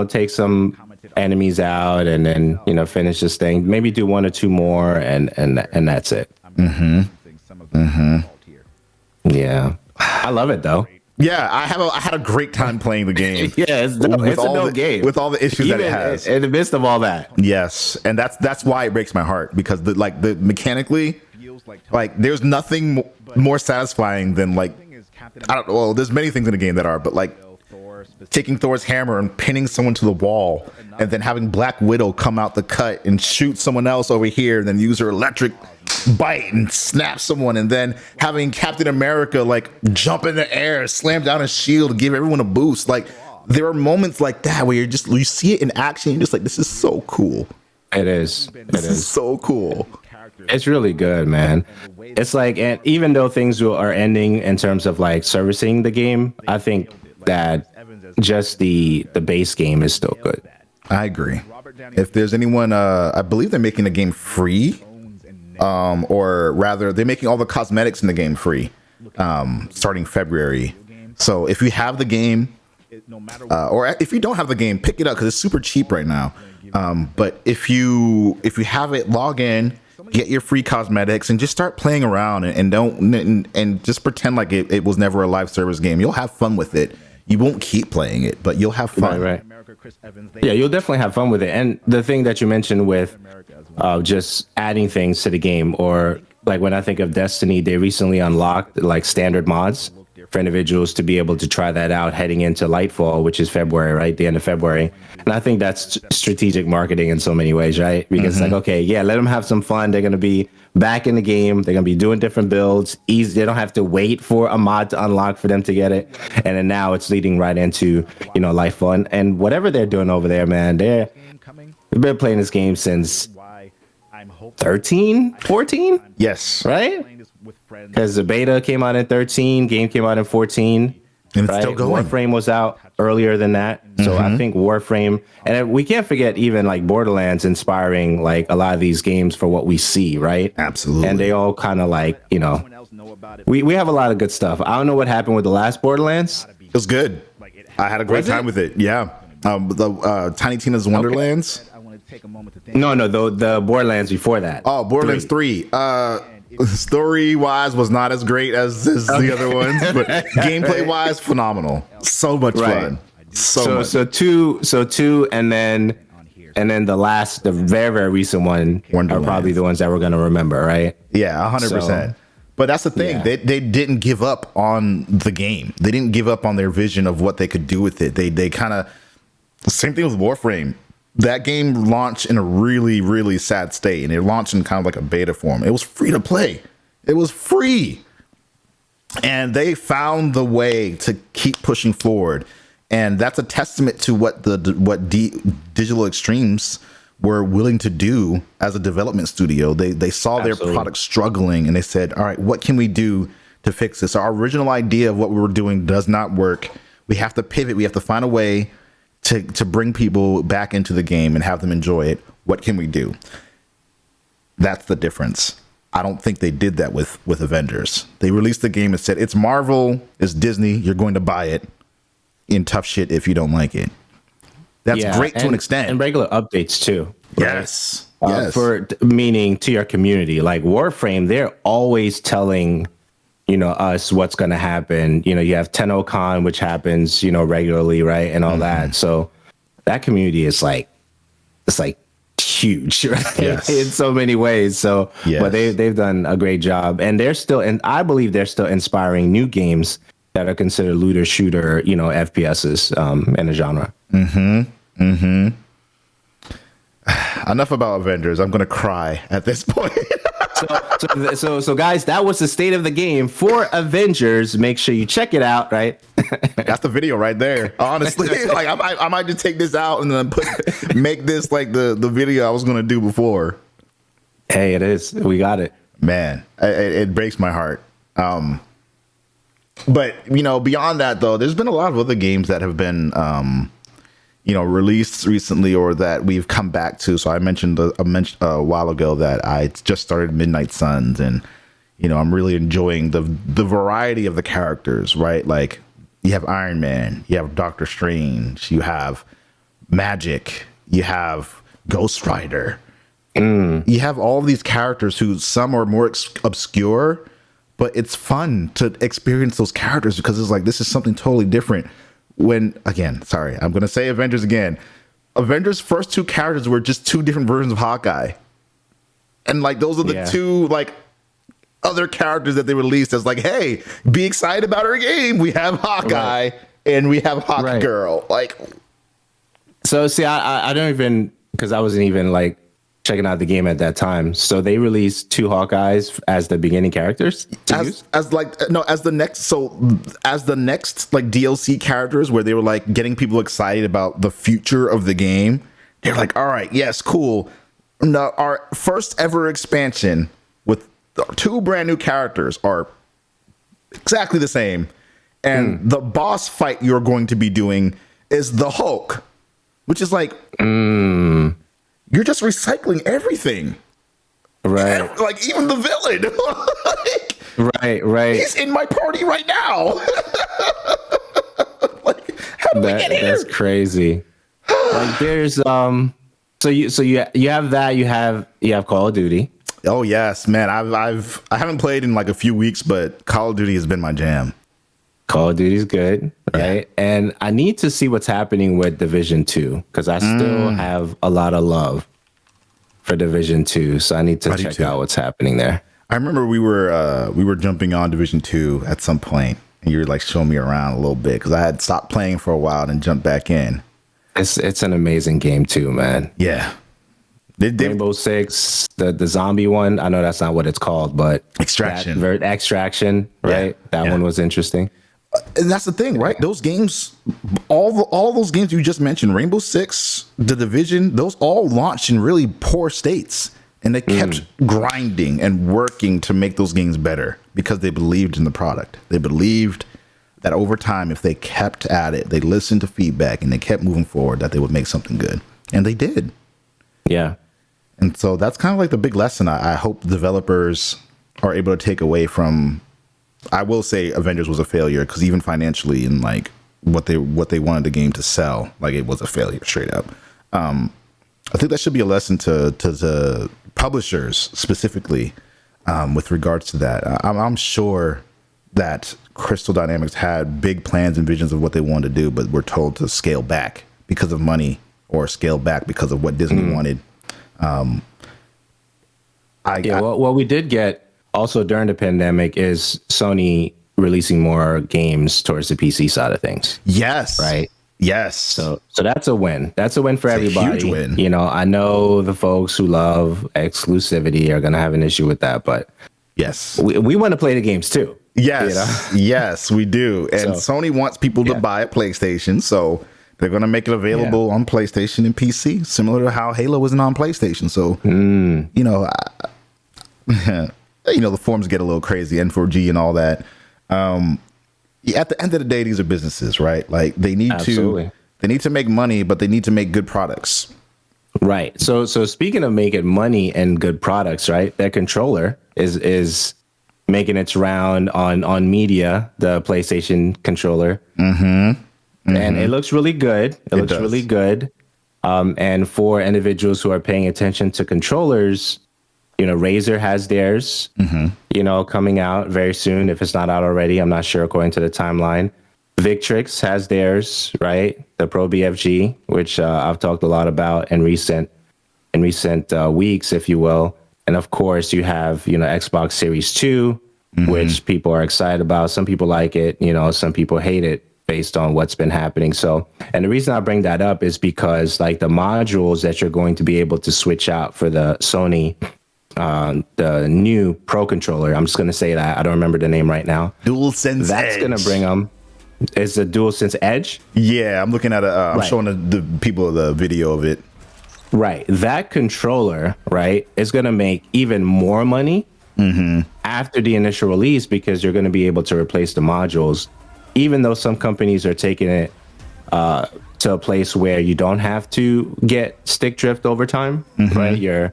Speaker 3: take some enemies out and then, finish this thing. Maybe do one or two more, and that's it. Yeah, I love it though.
Speaker 1: Yeah, I had a great time playing the game.
Speaker 3: It's a dope game
Speaker 1: with all the issues that it has.
Speaker 3: In the midst of all that.
Speaker 1: Yes, and that's why it breaks my heart, because the mechanically, like there's nothing more satisfying than like, I don't know. Well, there's many things in the game that are, but like taking Thor's hammer and pinning someone to the wall, and then having Black Widow come out the cut and shoot someone else over here, and then use her electric bite and snap someone, and then having Captain America like jump in the air, slam down his shield, give everyone a boost. Like there are moments like that where you see it in action, you're just like, this is so cool.
Speaker 3: It is.
Speaker 1: This is so cool.
Speaker 3: It's really good, man. It's like, and even though things are ending in terms of like servicing the game, I think that just the base game is still good.
Speaker 1: I agree. If there's anyone, I believe they're making the game free, or rather, they're making all the cosmetics in the game free, starting February. So if you have the game, or if you don't have the game, pick it up because it's super cheap right now. But if you have it, log in, get your free cosmetics, and just start playing around, and don't and just pretend like it was never a live service game. You'll have fun with it. You won't keep playing it, but you'll have fun.
Speaker 3: Right. Yeah, you'll definitely have fun with it. And the thing that you mentioned with just adding things to the game, or like when I think of Destiny, they recently unlocked like standard mods for individuals to be able to try that out heading into Lightfall, which is February, right? The end of February. And I think that's strategic marketing in so many ways, right? Because like, okay, yeah, let them have some fun. They're going to be back in the game. They're going to be doing different builds. Easy. They don't have to wait for a mod to unlock for them to get it. And then now it's leading right into, Lightfall. And whatever they're doing over there, man, they've been playing this game since 13, 14?
Speaker 1: Yes.
Speaker 3: Right? Because the beta came out in 13, game came out in 14.
Speaker 1: And it's still going.
Speaker 3: Warframe was out earlier than that. So I think Warframe, and we can't forget even like Borderlands inspiring like a lot of these games for what we see, right?
Speaker 1: Absolutely.
Speaker 3: And they all kind of like, we have a lot of good stuff. I don't know what happened with the last Borderlands.
Speaker 1: It was good. I had a great time with it. Yeah. The Tiny Tina's Wonderlands.
Speaker 3: No, the Borderlands before that.
Speaker 1: Oh, Borderlands 3. Story wise was not as great as the other ones, but gameplay wise, phenomenal. So much fun. So two, and then the very, very recent one are probably the ones that we're gonna remember, right? Yeah, 100%. But that's the thing. Yeah. They didn't give up on the game. They didn't give up on their vision of what they could do with it. They kind of, same thing with Warframe. That game launched in a really, really sad state, and it launched in kind of like a beta form. It was free to play. It was free. And they found the way to keep pushing forward. And that's a testament to what Digital Extremes were willing to do as a development studio. They saw their product struggling, and they said, all right, what can we do to fix this? Our original idea of what we were doing does not work. We have to pivot. We have to find a way to bring people back into the game and have them enjoy it. What can we do? That's the difference. I don't think they did that with Avengers. They released the game and said, it's Marvel, it's Disney, you're going to buy it in tough shit if you don't like it. That's great to an extent. And regular updates too.
Speaker 3: Right?
Speaker 1: Yes.
Speaker 3: For meaning to your community. Like Warframe, they're always telling us what's going to happen. You have TennoCon, which happens, regularly, right? And all that. So that community is it's huge, right? Yes. In so many ways. So, but they've done a great job, and I believe they're still inspiring new games that are considered looter shooter, FPSs in the genre.
Speaker 1: Enough about Avengers. I'm going to cry at this point.
Speaker 3: So guys, that was the state of the game for Avengers. Make sure you check it out, right?
Speaker 1: That's the video right there. Honestly, like I might just take this out and then make this like the video I was gonna do before.
Speaker 3: Hey, it is. We got it,
Speaker 1: man. It breaks my heart. But beyond that though, there's been a lot of other games that have been released recently or that we've come back to. So I mentioned a while ago that I just started Midnight Suns, and I'm really enjoying the variety of the characters, right? Like you have Iron Man, you have Doctor Strange, you have Magic, you have Ghost Rider. You have all of these characters who some are more obscure, but it's fun to experience those characters because it's like, this is something totally different. I'm going to say Avengers again. Avengers' first two characters were just two different versions of Hawkeye. And like, those are the two like other characters that they released as like, hey, be excited about our game. We have Hawkeye and we have Hawk Girl. Like,
Speaker 3: so see, I don't even, because I wasn't even like checking out the game at that time. So they released two Hawkeyes as the beginning characters
Speaker 1: as the next like DLC characters, where they were like getting people excited about the future of the game. They're like, all right, yes, cool. No, our first ever expansion with two brand new characters are exactly the same, And the boss fight you're going to be doing is the Hulk, which is like, you're just recycling everything.
Speaker 3: Right.
Speaker 1: Like, even the villain. Like,
Speaker 3: Right.
Speaker 1: he's in my party right now. Like, how did we get here?
Speaker 3: That's crazy. Like, there's so you have that, you have Call of Duty.
Speaker 1: Oh yes, man. I haven't played in like a few weeks, but Call of Duty has been my jam.
Speaker 3: Call of Duty is good, right? Yeah. And I need to see what's happening with Division 2 because I still have a lot of love for Division 2, so I need to check out what's happening there.
Speaker 1: I remember we were jumping on Division 2 at some point, and you were like showing me around a little bit because I had stopped playing for a while and jumped back in.
Speaker 3: It's an amazing game too, man.
Speaker 1: Yeah.
Speaker 3: Rainbow Six, the zombie one. I know that's not what it's called, but
Speaker 1: Extraction.
Speaker 3: Extraction, right?
Speaker 1: Yeah.
Speaker 3: That one was interesting.
Speaker 1: And that's the thing, right? Those games, all those games you just mentioned, Rainbow Six, The Division, those all launched in really poor states. And they kept grinding and working to make those games better because they believed in the product. They believed that over time, if they kept at it, they listened to feedback and they kept moving forward, that they would make something good. And they did.
Speaker 3: Yeah.
Speaker 1: And so that's kind of like the big lesson I hope developers are able to take away from. I will say Avengers was a failure because even financially and like what they wanted the game to sell, like it was a failure straight up. I think that should be a lesson to the publishers specifically with regards to that. I'm sure that Crystal Dynamics had big plans and visions of what they wanted to do, but were told to scale back because of money or scale back because of what Disney wanted.
Speaker 3: What we did get also during the pandemic is Sony releasing more games towards the PC side of things.
Speaker 1: Yes.
Speaker 3: Right.
Speaker 1: Yes.
Speaker 3: So that's a win. That's a win for everybody.
Speaker 1: A huge win.
Speaker 3: You know, I know the folks who love exclusivity are going to have an issue with that, but
Speaker 1: yes,
Speaker 3: we want to play the games too.
Speaker 1: Yes. You know? Yes, we do. And so, Sony wants people to buy a PlayStation, so they're going to make it available on PlayStation and PC, similar to how Halo wasn't on PlayStation. So, you know, the forms get a little crazy, N4G and all that. At the end of the day, these are businesses, right? Like they need to make money, but they need to make good products.
Speaker 3: Right. So speaking of making money and good products, right? That controller is making its round on media, the PlayStation controller. And it looks really good. It looks really good. And for individuals who are paying attention to controllers, you know, Razer has theirs, you know, coming out very soon. If it's not out already, I'm not sure according to the timeline. Victrix has theirs, right? The Pro BFG, which I've talked a lot about in recent weeks, if you will. And of course, you have, you know, Xbox Series 2, which people are excited about. Some people like it, you know, some people hate it based on what's been happening. So, and the reason I bring that up is because like the modules that you're going to be able to switch out for the Sony the new Pro controller. I'm just going to say that. I don't remember the name right now.
Speaker 1: DualSense
Speaker 3: That's going to bring them. It's a DualSense Edge?
Speaker 1: Yeah, I'm looking at I'm showing the people the video of it.
Speaker 3: Right. That controller, right, is going to make even more money after the initial release because you're going to be able to replace the modules, even though some companies are taking it to a place where you don't have to get stick drift over time, right? Your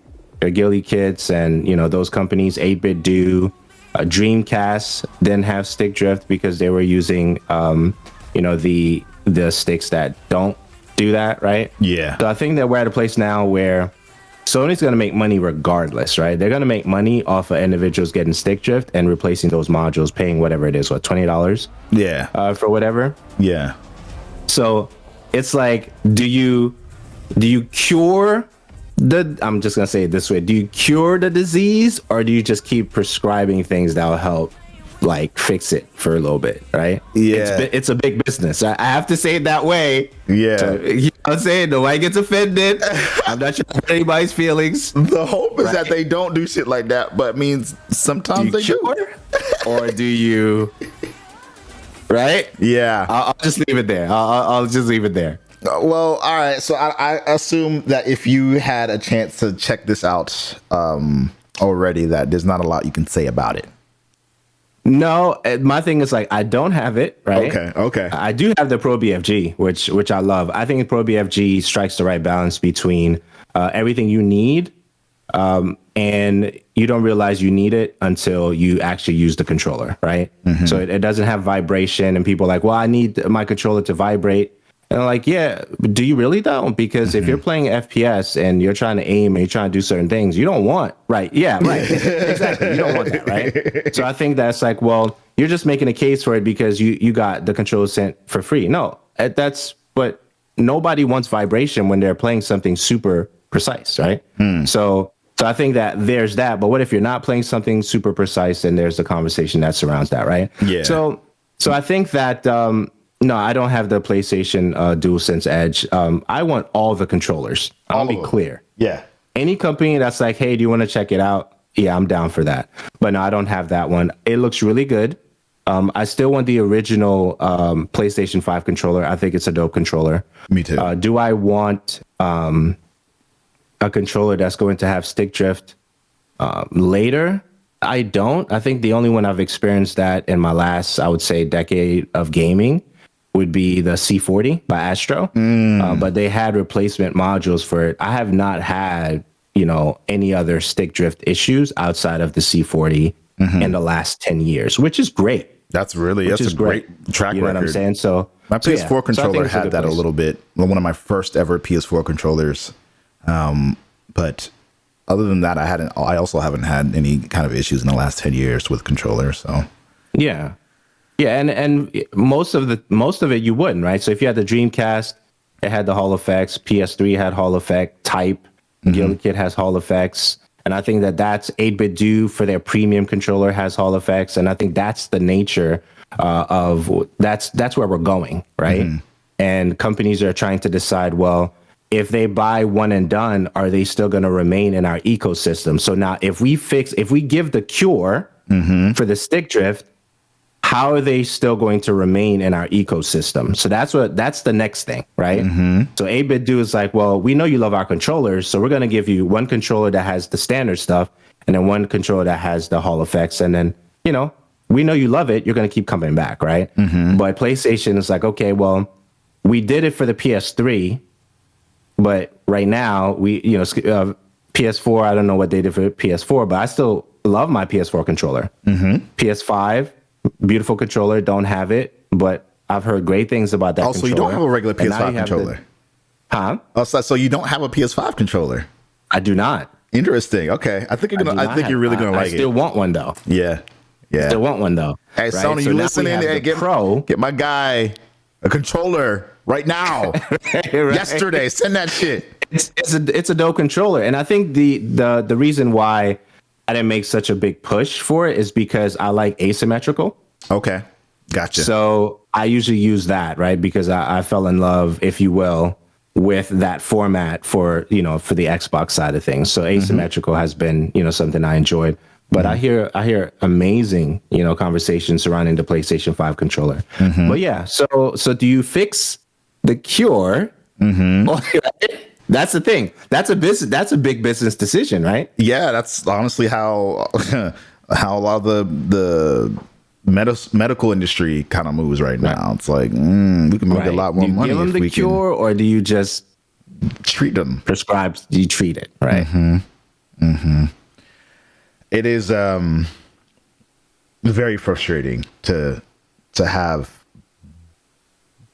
Speaker 3: Ghillie kits and, you know, those companies, 8-Bit do, Dreamcast didn't have stick drift because they were using, you know, the sticks that don't do that, right?
Speaker 1: Yeah.
Speaker 3: So I think that we're at a place now where Sony's going to make money regardless, right? They're going to make money off of individuals getting stick drift and replacing those modules, paying whatever it is, what, $20?
Speaker 1: Yeah.
Speaker 3: For whatever.
Speaker 1: Yeah.
Speaker 3: So it's like, do you cure I'm just going to say it this way. Do you cure the disease or do you just keep prescribing things that will help like fix it for a little bit, right?
Speaker 1: Yeah.
Speaker 3: It's a big business. I have to say it that way.
Speaker 1: Yeah.
Speaker 3: So, you know what I'm saying? Nobody gets offended. I'm not trying to hurt anybody's feelings.
Speaker 1: The hope is that they don't do shit like that, but it means sometimes they do.
Speaker 3: Or do you... Right?
Speaker 1: Yeah.
Speaker 3: I'll just leave it there. I'll just leave it there.
Speaker 1: Well, all right. So I assume that if you had a chance to check this out already, that there's not a lot you can say about it.
Speaker 3: No, my thing is like I don't have it, right?
Speaker 1: Okay.
Speaker 3: I do have the Pro BFG, which I love. I think Pro BFG strikes the right balance between everything you need, and you don't realize you need it until you actually use the controller, right? So it doesn't have vibration, and people are like, well, I need my controller to vibrate. And I'm like, yeah, do you really though? Because if you're playing FPS and you're trying to aim and you're trying to do certain things, you don't want, right? Yeah, right. Exactly. You don't want that, right? So I think that's like, well, you're just making a case for it because you got the controller sent for free. No, but nobody wants vibration when they're playing something super precise, right? So I think that there's that. But what if you're not playing something super precise and there's the conversation that surrounds that, right?
Speaker 1: Yeah.
Speaker 3: So I think that no, I don't have the PlayStation DualSense Edge. I want all the controllers. I want to be clear.
Speaker 1: Yeah.
Speaker 3: Any company that's like, hey, do you want to check it out? Yeah, I'm down for that. But no, I don't have that one. It looks really good. I still want the original PlayStation 5 controller. I think it's a dope controller.
Speaker 1: Me too.
Speaker 3: Do I want a controller that's going to have stick drift later? I don't. I think the only one I've experienced that in my last, I would say, decade of gaming would be the C40 by Astro. But they had replacement modules for it. I have not had, any other stick drift issues outside of the C40 in the last 10 years, which is great.
Speaker 1: That's a great track record.
Speaker 3: You know what I'm saying? So
Speaker 1: my PS4 controller had that a little bit. One of my first ever PS4 controllers. But other than that, I also haven't had any kind of issues in the last 10 years with controllers. So
Speaker 3: yeah, and most of it you wouldn't, right? So if you had the Dreamcast, it had the Hall effects. PS3 had Hall effect. Type Guild Kit has Hall effects, and I think that's 8-Bit Do for their premium controller has Hall effects, and I think that's the nature of that's where we're going, right? And companies are trying to decide, well, if they buy one and done, are they still going to remain in our ecosystem? So now if we give the cure for the stick drift, how are they still going to remain in our ecosystem? So that's the next thing, right? So 8-Bit Do is like, well, we know you love our controllers, so we're going to give you one controller that has the standard stuff and then one controller that has the Hall effects. And then, we know you love it. You're going to keep coming back, right? But PlayStation is like, okay, well, we did it for the PS3, but right now PS4, I don't know what they did for PS4, but I still love my PS4 controller. PS5, beautiful controller, don't have it, but I've heard great things about that.
Speaker 1: Also, you don't have a regular PS5 controller. So you don't have a PS5 controller?
Speaker 3: I do not.
Speaker 1: Interesting. Okay, I think you're really gonna like it.
Speaker 3: I still want one though.
Speaker 1: Yeah.
Speaker 3: Still want one though.
Speaker 1: Hey, right? Sony, you listening? Hey, get my guy a controller right now. Right. Yesterday, send that shit.
Speaker 3: It's a dope controller, and I think the reason why I didn't make such a big push for it is because I like asymmetrical.
Speaker 1: Okay, gotcha.
Speaker 3: So I usually use that, right? Because I fell in love, if you will, with that format for the Xbox side of things. So asymmetrical has been something I enjoyed. But I hear amazing conversations surrounding the PlayStation 5 controller. But yeah, so do you fix the cure? That's the thing. That's a big business decision, right?
Speaker 1: Yeah, that's honestly how a lot of the medical industry kind of moves right now. It's like we can make a lot more money.
Speaker 3: Do you give them the cure, or do you just
Speaker 1: treat them?
Speaker 3: You treat it, right?
Speaker 1: It is very frustrating to have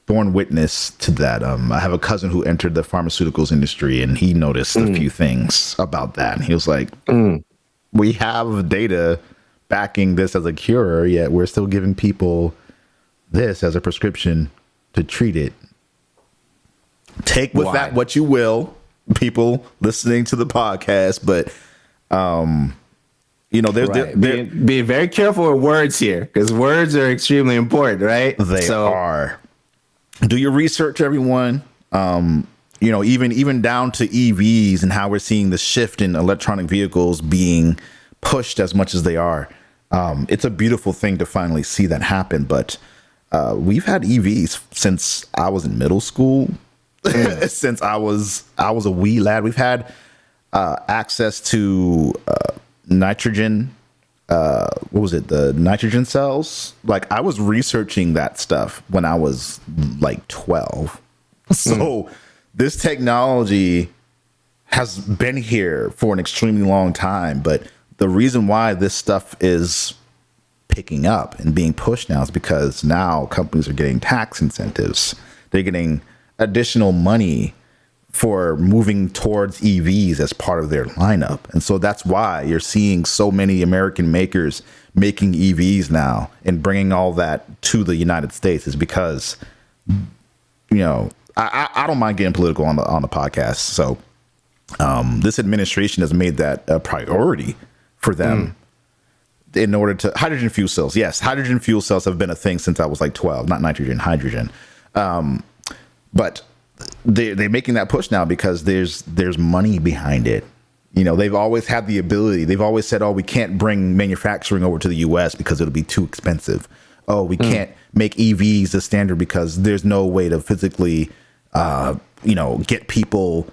Speaker 1: borne witness to that. I have a cousin who entered the pharmaceuticals industry, and he noticed a few things about that. And he was like, we have data backing this as a cure, yet we're still giving people this as a prescription to treat it. Take with that what you will, people listening to the podcast, but be very careful with words here, because words are extremely important, right? They are. Do your research, everyone. Even down to EVs and how we're seeing the shift in electronic vehicles being pushed as much as they are. It's a beautiful thing to finally see that happen. But we've had EVs since I was in middle school. Since I was a wee lad, we've had access to nitrogen what was it, the nitrogen cells. Like, I was researching that stuff when I was like 12. So this technology has been here for an extremely long time, but the reason why this stuff is picking up and being pushed now is because now companies are getting tax incentives. They're getting additional money for moving towards EVs as part of their lineup. And so that's why you're seeing so many American makers making EVs now and bringing all that to the United States, is because, you know, I don't mind getting political on the podcast. So this administration has made that a priority for them in order to hydrogen fuel cells. Yes, hydrogen fuel cells have been a thing since I was like 12, not nitrogen, hydrogen. But they're making that push now because there's money behind it. You know, they've always had the ability. They've always said, oh, we can't bring manufacturing over to the US because it'll be too expensive. Oh, we can't make EVs the standard because there's no way to physically, get people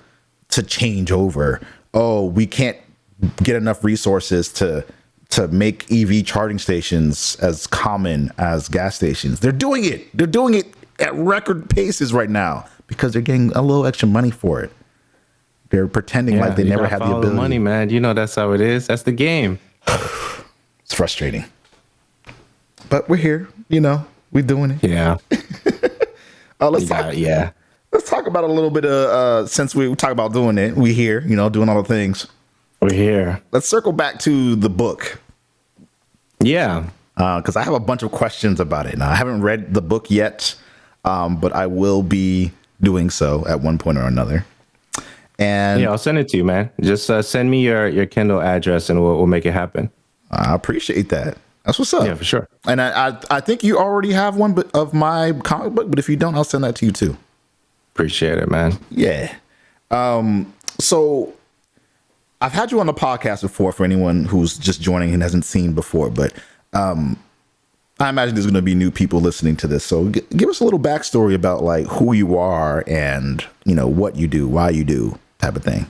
Speaker 1: to change over. Oh, we can't get enough resources to make EV charging stations as common as gas stations. They're doing it. They're doing it at record paces right now because they're getting a little extra money for it. They're pretending like they never had the ability.
Speaker 3: The money, man. You know, that's how it is. That's the game.
Speaker 1: It's frustrating. But we're here. You know, we're doing it.
Speaker 3: Yeah.
Speaker 1: Let's talk about a little bit of, since we talk about doing it, we here, you know, doing all the things.
Speaker 3: We're here.
Speaker 1: Let's circle back to the book.
Speaker 3: Yeah.
Speaker 1: Because I have a bunch of questions about it. Now, I haven't read the book yet, but I will be doing so at one point or another. And
Speaker 3: yeah, I'll send it to you, man. Just send me your Kindle address and we'll make it happen.
Speaker 1: I appreciate that. That's what's up.
Speaker 3: Yeah, for sure.
Speaker 1: And I think you already have one of my comic book, but if you don't, I'll send that to you too.
Speaker 3: Appreciate it, man.
Speaker 1: Yeah. So I've had you on the podcast before for anyone who's just joining and hasn't seen before, but I imagine there's going to be new people listening to this. So give us a little backstory about like who you are and, you know, what you do, why you do, type of thing.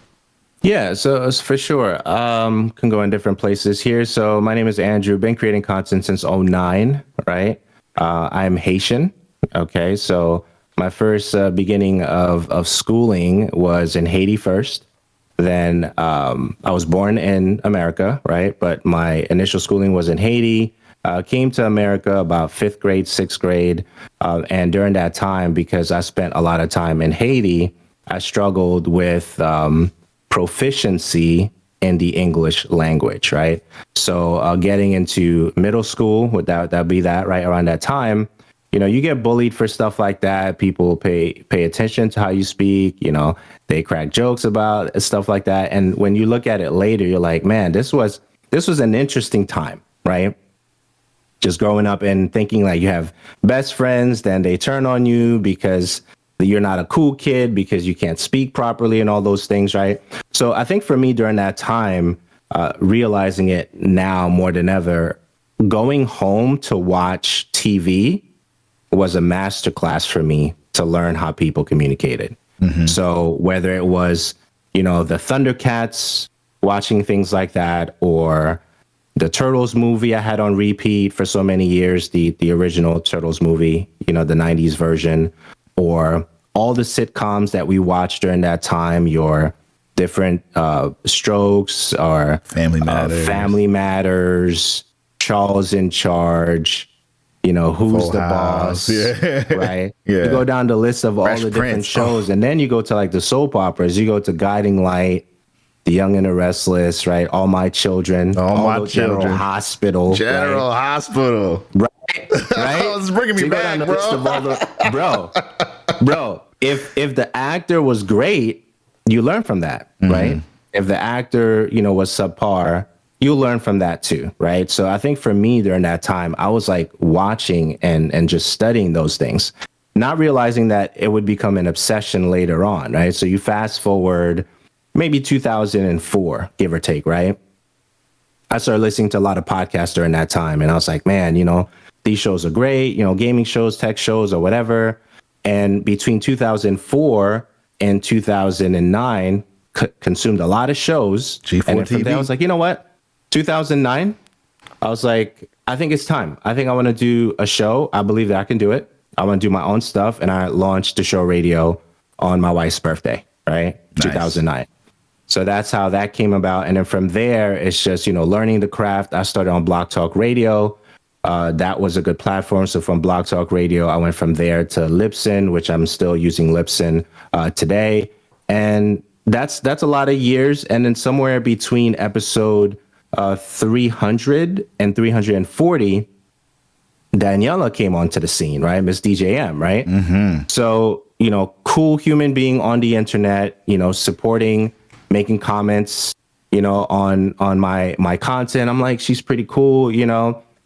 Speaker 3: Yeah, so for sure. Can go in different places here. So my name is Andrew. Been creating content since 2009, right? I'm Haitian. Okay, so my first beginning of schooling was in Haiti first. Then I was born in America, right? But my initial schooling was in Haiti. Came to America about 5th grade, 6th grade. And during that time, because I spent a lot of time in Haiti, I struggled with proficiency in the English language, right? So getting into middle school, that'd be that right around that time, you know, you get bullied for stuff like that. People pay attention to how you speak, you know, they crack jokes about stuff like that. And when you look at it later, you're like, man, this was an interesting time, right? Just growing up and thinking like you have best friends, then they turn on you because you're not a cool kid because you can't speak properly and all those things, right? So I think for me during that time, realizing it now more than ever, going home to watch TV was a masterclass for me to learn how people communicated. Mm-hmm. So whether it was, you know, the Thundercats, watching things like that, or the Turtles movie I had on repeat for so many years, the original Turtles movie, you know, the 90s version, or all the sitcoms that we watched during that time, your different Strokes or Family Matters, Charles in Charge, you know, Who's the Boss, right? Yeah. You go down the list of all the different shows, and then you go to like the soap operas. You go to Guiding Light, The Young and the Restless, right? All My Children, General Hospital, right? Right?
Speaker 1: It's bringing me back, bro.
Speaker 3: Bro, if the actor was great, you learn from that, right? If the actor, you know, was subpar, you learn from that too, right? So I think for me during that time, I was like watching and just studying those things, not realizing that it would become an obsession later on, right? So you fast forward maybe 2004, give or take, right? I started listening to a lot of podcasts during that time, and I was like, man, you know, these shows are great, you know, gaming shows, tech shows, or whatever. And between 2004 and 2009, consumed a lot of shows.
Speaker 1: G4
Speaker 3: and then from
Speaker 1: TV.
Speaker 3: there, I was like, you know what? 2009, I was like, I think it's time. I think I want to do a show. I believe that I can do it. I want to do my own stuff. And I launched the show radio on my wife's birthday, right?
Speaker 1: Nice.
Speaker 3: 2009. So that's how that came about. And then from there, it's just, learning the craft. I started on Blog Talk Radio. That was a good platform. So from Blog Talk Radio, I went from there to Libsyn, which I'm still using Libsyn today. And that's a lot of years. And then somewhere between episode 300 and 340, Daniela came onto the scene, right? Miss DJM, right? Mm-hmm. So, cool human being on the internet, supporting, making comments, on my content. I'm like, she's pretty cool,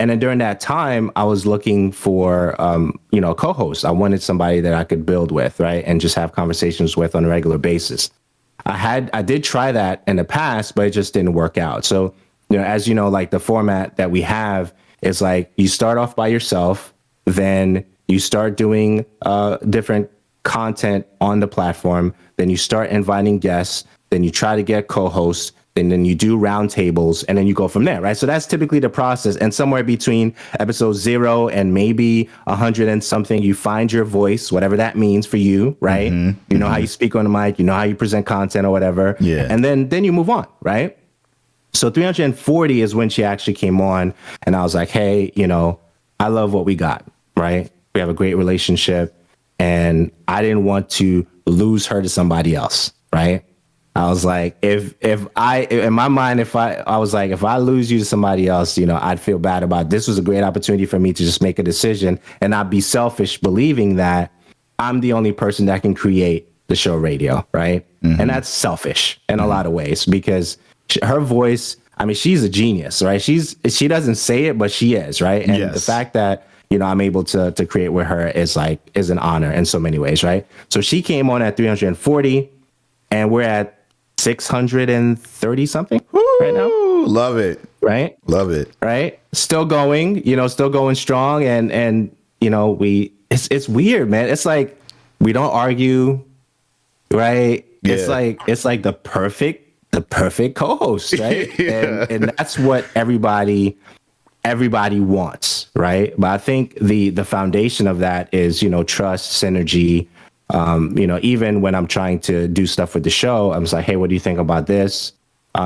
Speaker 3: And then during that time, I was looking for, a co-host. I wanted somebody that I could build with, right? And just have conversations with on a regular basis. I did try that in the past, but it just didn't work out. So, as like the format that we have is like you start off by yourself, then you start doing different content on the platform, then you start inviting guests, then you try to get co-hosts, and then you do roundtables, and then you go from there, right? So that's typically the process. And somewhere between episode 0 and maybe 100 and something, you find your voice, whatever that means for you, right? Mm-hmm. You know how you speak on the mic, you know how you present content or whatever.
Speaker 1: Yeah.
Speaker 3: And then you move on, right? So 340 is when she actually came on, and I was like, hey, I love what we got, right? We have a great relationship, and I didn't want to lose her to somebody else, right? I was like, if I lose you to somebody else, I'd feel bad about it. This was a great opportunity for me to just make a decision and not be selfish, believing that I'm the only person that can create the show radio, right? Mm-hmm. And that's selfish in a lot of ways, because her voice, she's a genius, right? She doesn't say it, but she is, right? And yes. The fact that, I'm able to create with her is an honor in so many ways, right? So she came on at 340, and we're at 630 something right now.
Speaker 1: Love it.
Speaker 3: Right?
Speaker 1: Love it.
Speaker 3: Right? Still going, still going strong. And it's weird, man. It's like, we don't argue, right? Yeah. It's like the perfect co-host, right? Yeah. And that's what everybody wants, right? But I think the foundation of that is, trust, synergy. Even when I'm trying to do stuff with the show, I'm just like, hey, what do you think about this?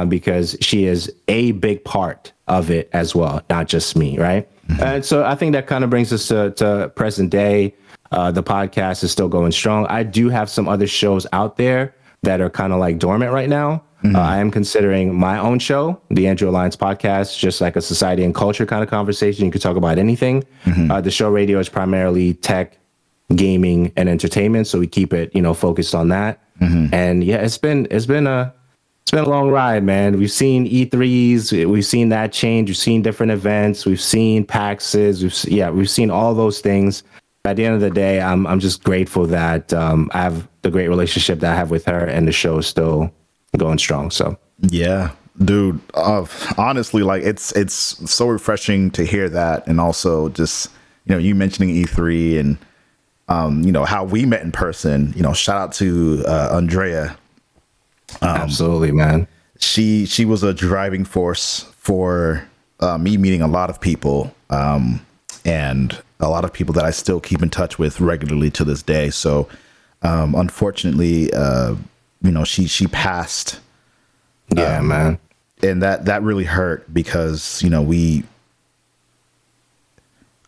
Speaker 3: Because she is a big part of it as well, not just me, right? Mm-hmm. And so I think that kind of brings us to present day. The podcast is still going strong. I do have some other shows out there that are kind of like dormant right now. Mm-hmm. I am considering my own show, the Andrew Alliance podcast, just like a society and culture kind of conversation. You could talk about anything. Mm-hmm. The show radio is primarily tech, gaming, and entertainment, so we keep it focused on that. Mm-hmm. And yeah, it's been a long ride, man. We've seen E3s, we've seen that change, we've seen different events, we've seen PAXs, we've seen all those things. At the end of the day, I'm just grateful that I have the great relationship that I have with her, and the show is still going strong. So
Speaker 1: yeah, dude, honestly, like it's so refreshing to hear that, and also just you mentioning E3 and how we met in person. Shout out to Andrea.
Speaker 3: Absolutely, man.
Speaker 1: She was a driving force for me meeting a lot of people, and a lot of people that I still keep in touch with regularly to this day. So unfortunately, she passed.
Speaker 3: Yeah, man.
Speaker 1: And that really hurt, because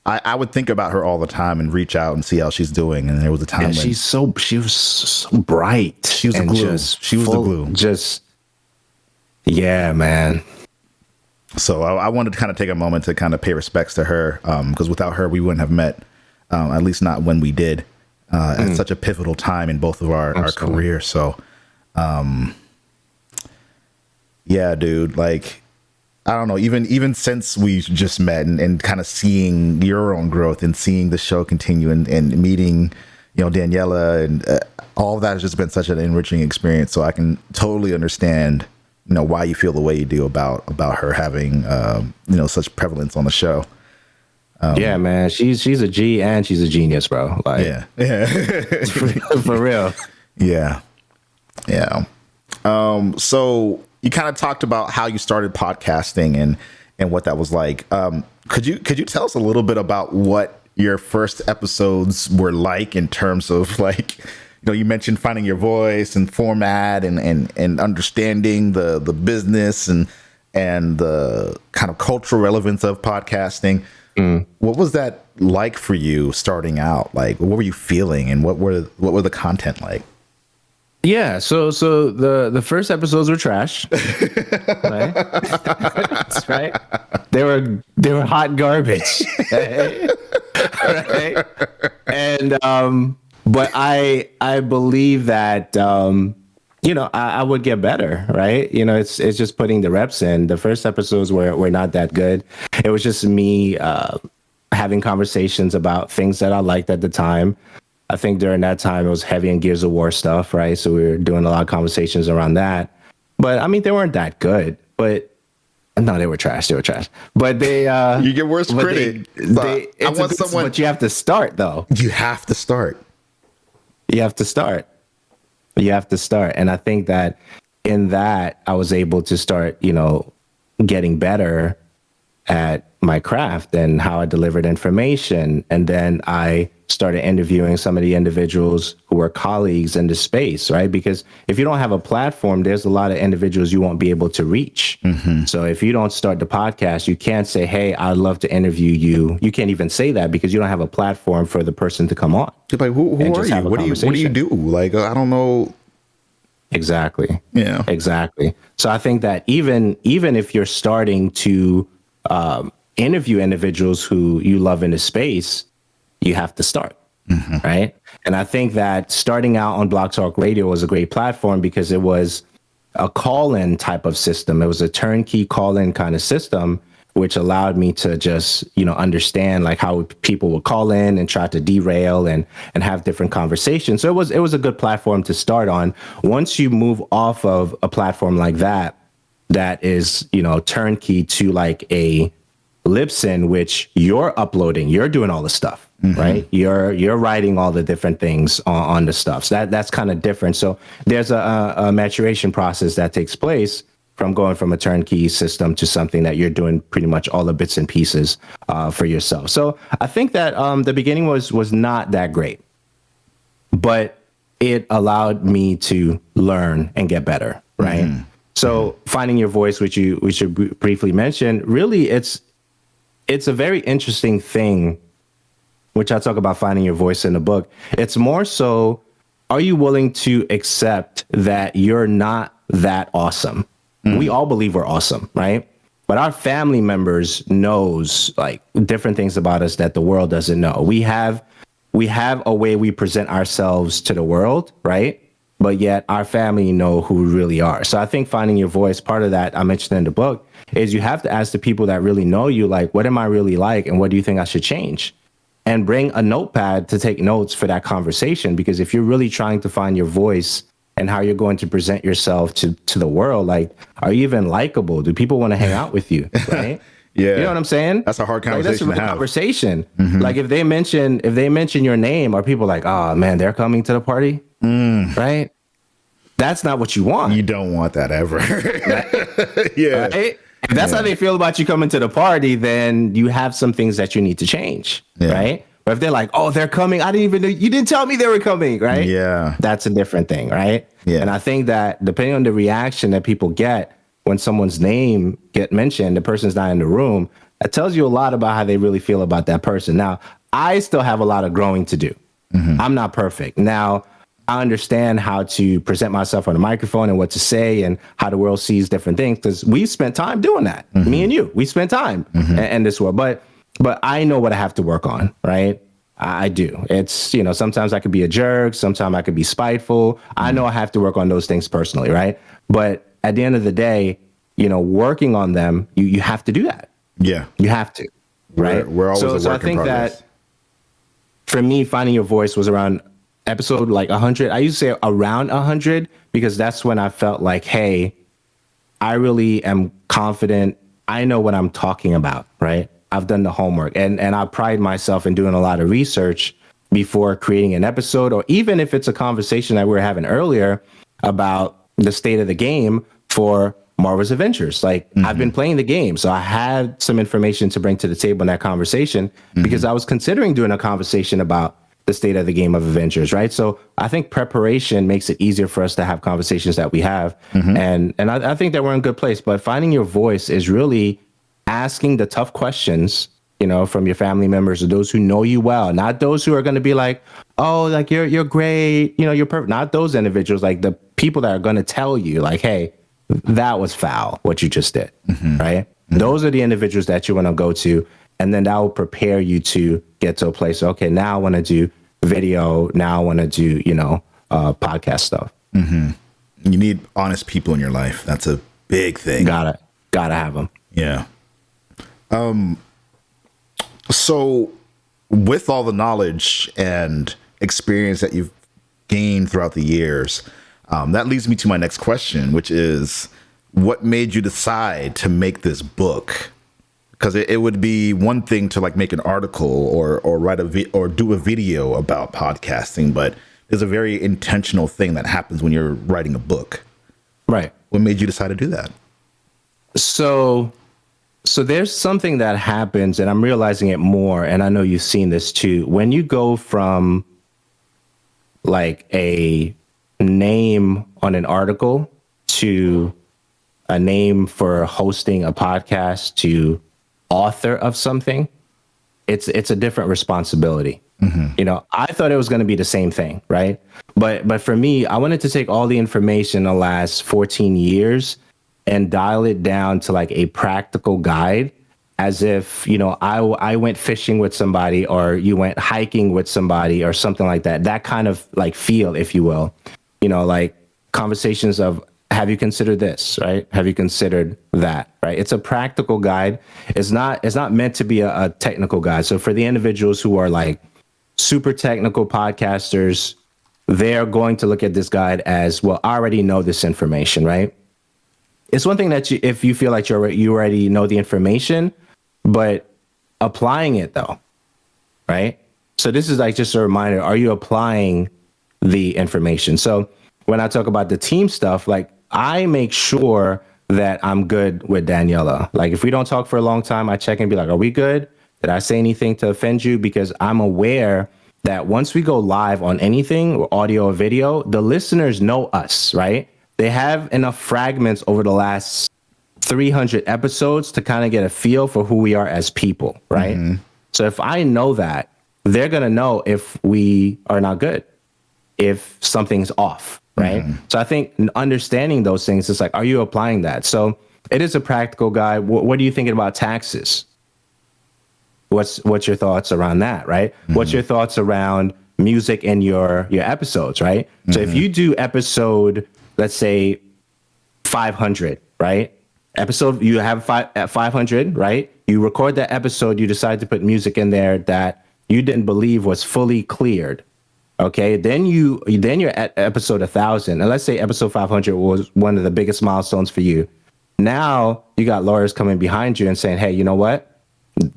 Speaker 1: I would think about her all the time and reach out and see how she's doing. And there was a time when
Speaker 3: she was so bright.
Speaker 1: She was the glue. She was the glue.
Speaker 3: Yeah, man.
Speaker 1: So I wanted to kind of take a moment to kind of pay respects to her, because without her, we wouldn't have met, at least not when we did, at such a pivotal time in both of our careers. So, yeah, dude, like, I don't know, even since we just met and kind of seeing your own growth and seeing the show continue and meeting, Daniela, and all of that has just been such an enriching experience. So I can totally understand, why you feel the way you do about her having, such prevalence on the show.
Speaker 3: Yeah, man, she's a G and she's a genius, bro. Like,
Speaker 1: yeah.
Speaker 3: for real.
Speaker 1: Yeah. So you kind of talked about how you started podcasting and what that was like. Could you tell us a little bit about what your first episodes were like in terms of like, you mentioned finding your voice and format and understanding the business and the kind of cultural relevance of podcasting. What was that like for you starting out? Like, what were you feeling, and what were the content like?
Speaker 3: Yeah, so the first episodes were trash. Right? That's right. They were hot garbage. Right? And but I believe that I would get better, right? It's just putting the reps in. The first episodes were not that good. It was just me having conversations about things that I liked at the time. I think during that time it was heavy in Gears of War stuff, right? So we were doing a lot of conversations around that. But I mean, they weren't that good. But no, they were trash. They were trash. But they
Speaker 1: you get worse credit.
Speaker 3: But you have to start though.
Speaker 1: You have to start.
Speaker 3: You have to start. You have to start. And I think that in that I was able to start, getting better at my craft and how I delivered information. And then I started interviewing some of the individuals who were colleagues in the space, right? Because if you don't have a platform, there's a lot of individuals you won't be able to reach. So if you don't start the podcast, you can't say, hey, I'd love to interview you. You can't even say that because you don't have a platform for the person to come on.
Speaker 1: Like, who are you? What do you do? Like, I don't know.
Speaker 3: Exactly.
Speaker 1: Yeah.
Speaker 3: Exactly. So I think that even if you're starting to interview individuals who you love in the space, you have to start, right? And I think that starting out on Blog Talk Radio was a great platform because it was a call-in type of system. It was a turnkey call-in kind of system, which allowed me to just, understand like how people would call in and try to derail and have different conversations. So it was a good platform to start on. Once you move off of a platform like that is, turnkey to like a Libsyn, which you're uploading, you're doing all the stuff, right? You're writing all the different things on the stuff. So that's kind of different. So there's a maturation process that takes place from going from a turnkey system to something that you're doing pretty much all the bits and pieces for yourself. So I think that the beginning was not that great, but it allowed me to learn and get better, right? So finding your voice, which you briefly mentioned, really it's a very interesting thing, which I talk about finding your voice in the book. It's more so, are you willing to accept that you're not that awesome? We all believe we're awesome, right? But our family members knows like different things about us that the world doesn't know. We have a way we present ourselves to the world, right? But yet our family know who we really are. So I think finding your voice, part of that I mentioned in the book, is you have to ask the people that really know you, like, what am I really like? And what do you think I should change? And bring a notepad to take notes for that conversation. Because if you're really trying to find your voice and how you're going to present yourself to the world, like, are you even likable? Do people want to hang out with you? Right?
Speaker 1: Yeah.
Speaker 3: You know what I'm saying?
Speaker 1: That's a hard conversation
Speaker 3: that's a real
Speaker 1: to have.
Speaker 3: Conversation. Like if they mention your name, are people like, oh man, they're coming to the party? Right? That's not what you want.
Speaker 1: You don't want that ever.
Speaker 3: Right?
Speaker 1: Yeah.
Speaker 3: Right? If that's how they feel about you coming to the party, then you have some things that you need to change.
Speaker 1: Yeah.
Speaker 3: Right? But if they're like, oh, they're coming, I didn't even know, you didn't tell me they were coming, right?
Speaker 1: Yeah.
Speaker 3: That's a different thing, right?
Speaker 1: Yeah.
Speaker 3: And I think that depending on the reaction that people get when someone's name get mentioned, the person's not in the room, that tells you a lot about how they really feel about that person. Now, I still have a lot of growing to do. I'm not perfect. Now, I understand how to present myself on a microphone and what to say and how the world sees different things because we spent time doing that. Me and you, we spent time in this world. But I know what I have to work on, right? I do. It's, sometimes I could be a jerk. Sometimes I could be spiteful. I know I have to work on those things personally, right? But at the end of the day, working on them, you have to do that.
Speaker 1: Yeah.
Speaker 3: You have to, right?
Speaker 1: We're always a work in progress.
Speaker 3: That for me, finding your voice was around episode like 100. I used to say around 100 because that's when I felt like, hey, I really am confident. I know what I'm talking about, right? I've done the homework and I pride myself in doing a lot of research before creating an episode, or even if it's a conversation that we were having earlier about the state of the game for Marvel's Avengers. Like I've been playing the game, so I had some information to bring to the table in that conversation because I was considering doing a conversation about the state of the game of Avengers, right? So I think preparation makes it easier for us to have conversations that we have. And I think that we're in a good place, but finding your voice is really asking the tough questions, you know, from your family members or those who know you well, not those who are going to be like, oh, like you're great, you know, you're perfect. Not those individuals, like the people that are going to tell you like, hey, that was foul, what you just did, right? Those are the individuals that you want to go to. And then that will prepare you to get to a place. Okay, now I want to do video. Now I want to do, you know, podcast stuff.
Speaker 1: You need honest people in your life. That's a big thing.
Speaker 3: Gotta have them.
Speaker 1: Yeah. So with all the knowledge and experience that you've gained throughout the years, that leads me to my next question, which is what made you decide to make this book? Because it would be one thing to like make an article or write or do a video about podcasting, but there's a very intentional thing that happens when you're writing a book.
Speaker 3: Right.
Speaker 1: What made you decide to do that?
Speaker 3: So there's something that happens, and I'm realizing it more, and I know you've seen this too. When you go from like a name on an article to a name for hosting a podcast to author of something, it's a different responsibility. You know, I thought it was going to be the same thing, right? But for me, I wanted to take all the information the last 14 years and dial it down to like a practical guide, as if, you know, I went fishing with somebody or you went hiking with somebody or something like that. That kind of like feel, if you will, you know, like conversations of, have you considered this, right? Have you considered that, right? It's a practical guide. It's not meant to be a technical guide. So for the individuals who are like super technical podcasters, they're going to look at this guide as, well, I already know this information, right? It's one thing that if you feel like you already know the information, but applying it though, right? So this is like just a reminder, are you applying the information? So when I talk about the team stuff, like I make sure that I'm good with Daniela. Like if we don't talk for a long time, I check and be like, are we good? Did I say anything to offend you? Because I'm aware that once we go live on anything, audio or video, the listeners know us, right? They have enough fragments over the last 300 episodes to kind of get a feel for who we are as people, right? So if I know that, they're going to know if we are not good, if something's off, right? So I think understanding those things, it's like, are you applying that? So it is a practical guide. What are you thinking about taxes? What's your thoughts around that, right? What's your thoughts around music in your episodes, right? So if you do episode, let's say 500, right? Episode, you have at 500, right? You record that episode, you decide to put music in there that you didn't believe was fully cleared. Okay, then you're at episode 1,000, and let's say episode 500 was one of the biggest milestones for you. Now you got lawyers coming behind you and saying, "Hey, you know what?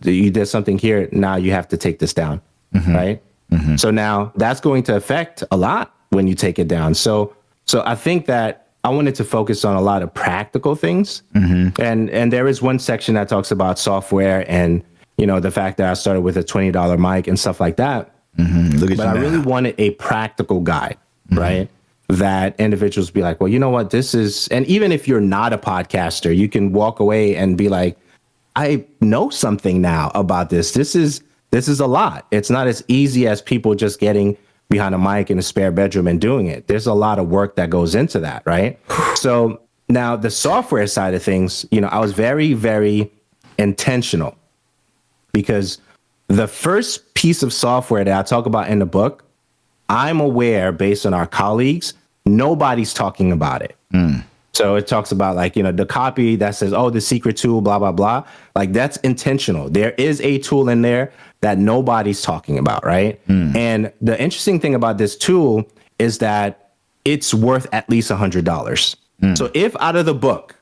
Speaker 3: You did something here. Now you have to take this down." Right? So now that's going to affect a lot when you take it down. So I think that I wanted to focus on a lot of practical things, and there is one section that talks about software and, you know, the fact that I started with a $20 mic and stuff like that. But I really wanted a practical guide, right? That individuals be like, well, you know what, this is, and even if you're not a podcaster, you can walk away and be like, I know something now about this. This is a lot. It's not as easy as people just getting behind a mic in a spare bedroom and doing it. There's a lot of work that goes into that, right? So now the software side of things, you know, I was very, very intentional, because the first piece of software that I talk about in the book, I'm aware based on our colleagues, nobody's talking about it. So it talks about, like, you know, the copy that says, oh, the secret tool, blah, blah, blah. Like, that's intentional. There is a tool in there that nobody's talking about, right? And the interesting thing about this tool is that it's worth at least $100. So if out of the book,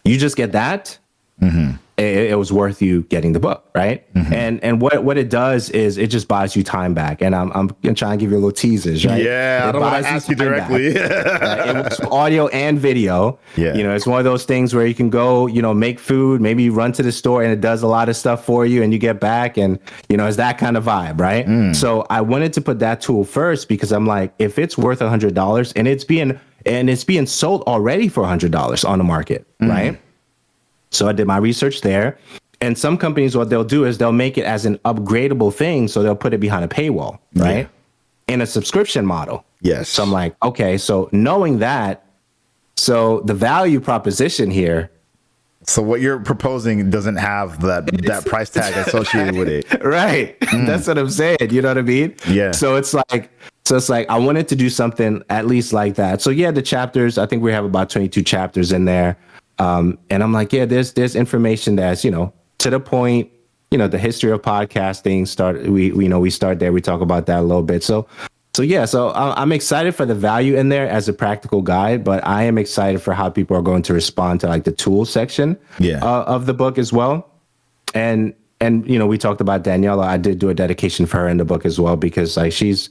Speaker 3: you just get that, it was worth you getting the book, right? And what it does is it just buys you time back. And I'm gonna try and give you a little teasers, right?
Speaker 1: Yeah, I don't want to ask you directly.
Speaker 3: It was audio and video.
Speaker 1: Yeah.
Speaker 3: You know, it's one of those things where you can go, you know, make food, maybe you run to the store and it does a lot of stuff for you and you get back and, you know, it's that kind of vibe, right? So I wanted to put that tool first because I'm like, if it's worth $100 and it's being sold already for $100 on the market, right? So I did my research there. And some companies, what they'll do is they'll make it as an upgradable thing. So they'll put it behind a paywall, right? In a subscription model.
Speaker 1: Yes.
Speaker 3: So I'm like, okay, so knowing that, so the value proposition here.
Speaker 1: So what you're proposing doesn't have that price tag associated with it.
Speaker 3: Right. That's what I'm saying. You know what I mean?
Speaker 1: Yeah.
Speaker 3: So it's like I wanted to do something at least like that. So yeah, the chapters, I think we have about 22 chapters in there. And I'm like, yeah, there's information that's, you know, to the point, you know, the history of podcasting we start there. We talk about that a little bit. So I'm excited for the value in there as a practical guide, but I am excited for how people are going to respond to like the tools section of the book as well. And, you know, we talked about Daniela. I did do a dedication for her in the book as well, because like, she's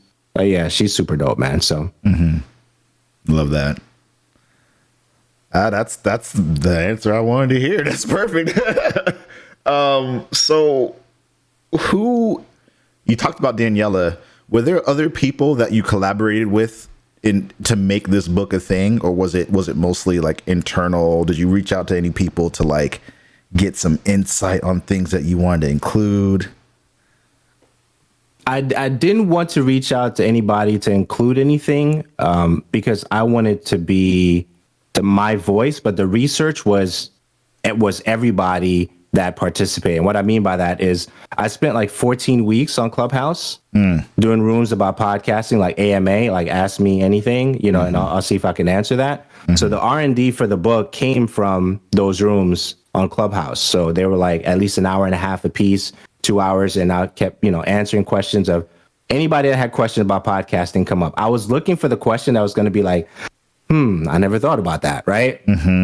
Speaker 3: super dope, man. So
Speaker 1: love that. That's the answer I wanted to hear. That's perfect. So who, you talked about Daniela, were there other people that you collaborated with to make this book a thing, or was it mostly like internal? Did you reach out to any people to like get some insight on things that you wanted to include?
Speaker 3: I didn't want to reach out to anybody to include anything because I wanted to be my voice, but the research was everybody that participated. And what I mean by that is I spent like 14 weeks on Clubhouse doing rooms about podcasting, like AMA, like Ask Me Anything, you know, and I'll see if I can answer that. So the R&D for the book came from those rooms on Clubhouse. So they were like at least an hour and a half a piece, 2 hours. And I kept, you know, answering questions of anybody that had questions about podcasting come up. I was looking for the question that was going to be like, I never thought about that, right?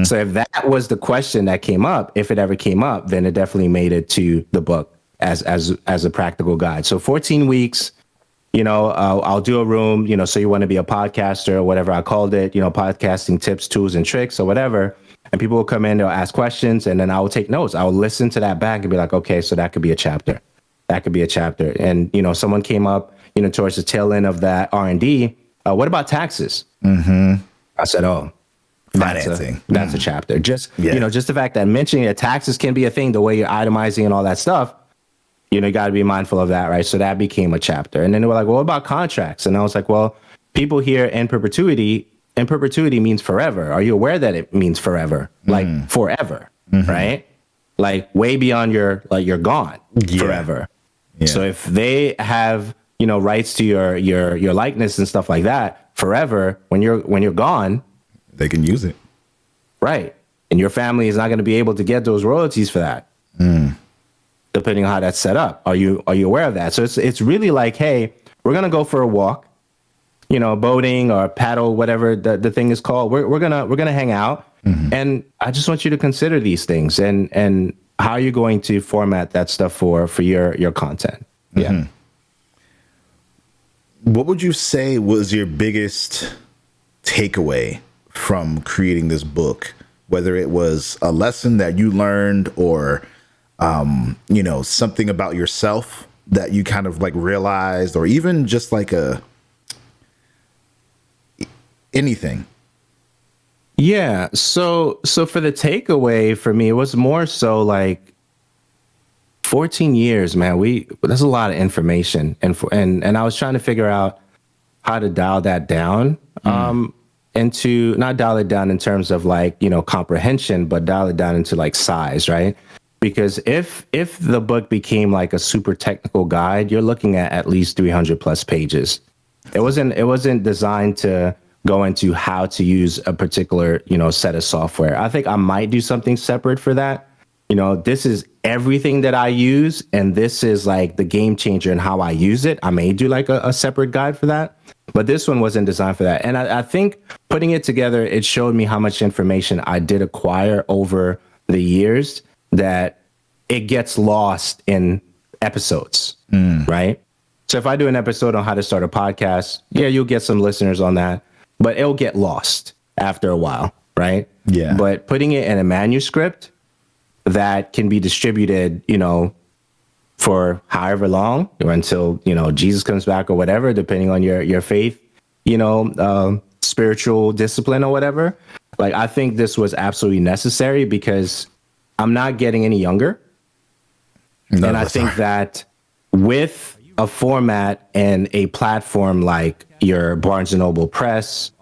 Speaker 3: So if that was the question that came up, if it ever came up, then it definitely made it to the book as a practical guide. So 14 weeks, you know, I'll do a room, you know, so you want to be a podcaster or whatever I called it, you know, podcasting tips, tools, and tricks or whatever. And people will come in, they'll ask questions, and then I will take notes. I will listen to that back and be like, okay, so that could be a chapter. That could be a chapter. And, you know, someone came up, you know, towards the tail end of that R&D. What about taxes? I said, oh,
Speaker 1: financing.
Speaker 3: That's a chapter. Just, you know, just the fact that mentioning that taxes can be a thing, the way you're itemizing and all that stuff, you know, you got to be mindful of that, right? So that became a chapter. And then they were like, well, what about contracts? And I was like, well, people here in perpetuity means forever. Are you aware that it means forever? Like forever, right? Like way beyond you're gone forever. Yeah. So if they have, you know, rights to your likeness and stuff like that forever, when you're gone,
Speaker 1: they can use it.
Speaker 3: Right. And your family is not going to be able to get those royalties for that. Depending on how that's set up. Are you aware of that? So it's really like, hey, we're going to go for a walk, you know, boating or paddle, whatever the thing is called. We're going to hang out. And I just want you to consider these things and how you're going to format that stuff for your content. Yeah.
Speaker 1: What would you say was your biggest takeaway from creating this book? Whether it was a lesson that you learned or, you know, something about yourself that you kind of like realized, or even just like anything.
Speaker 3: Yeah. So for the takeaway for me, it was more so like 14 years, man. That's a lot of information, and I was trying to figure out how to dial that down, into not dial it down in terms of like, you know, comprehension, but dial it down into like size, right? Because if the book became like a super technical guide, you're looking at least 300 plus pages. It wasn't designed to go into how to use a particular, you know, set of software. I think I might do something separate for that. You know, this is everything that I use, and this is like the game changer in how I use it. I may do like a separate guide for that, but this one wasn't designed for that. And I think putting it together, it showed me how much information I did acquire over the years that it gets lost in episodes, right? So if I do an episode on how to start a podcast, yeah, you'll get some listeners on that, but it'll get lost after a while, right?
Speaker 1: Yeah.
Speaker 3: But putting it in a manuscript that can be distributed, for however long or until, Jesus comes back or whatever, depending on your faith, spiritual discipline or whatever. Like, I think this was absolutely necessary because I'm not getting any younger. And I think that with a format and a platform like your Barnes & Noble Press,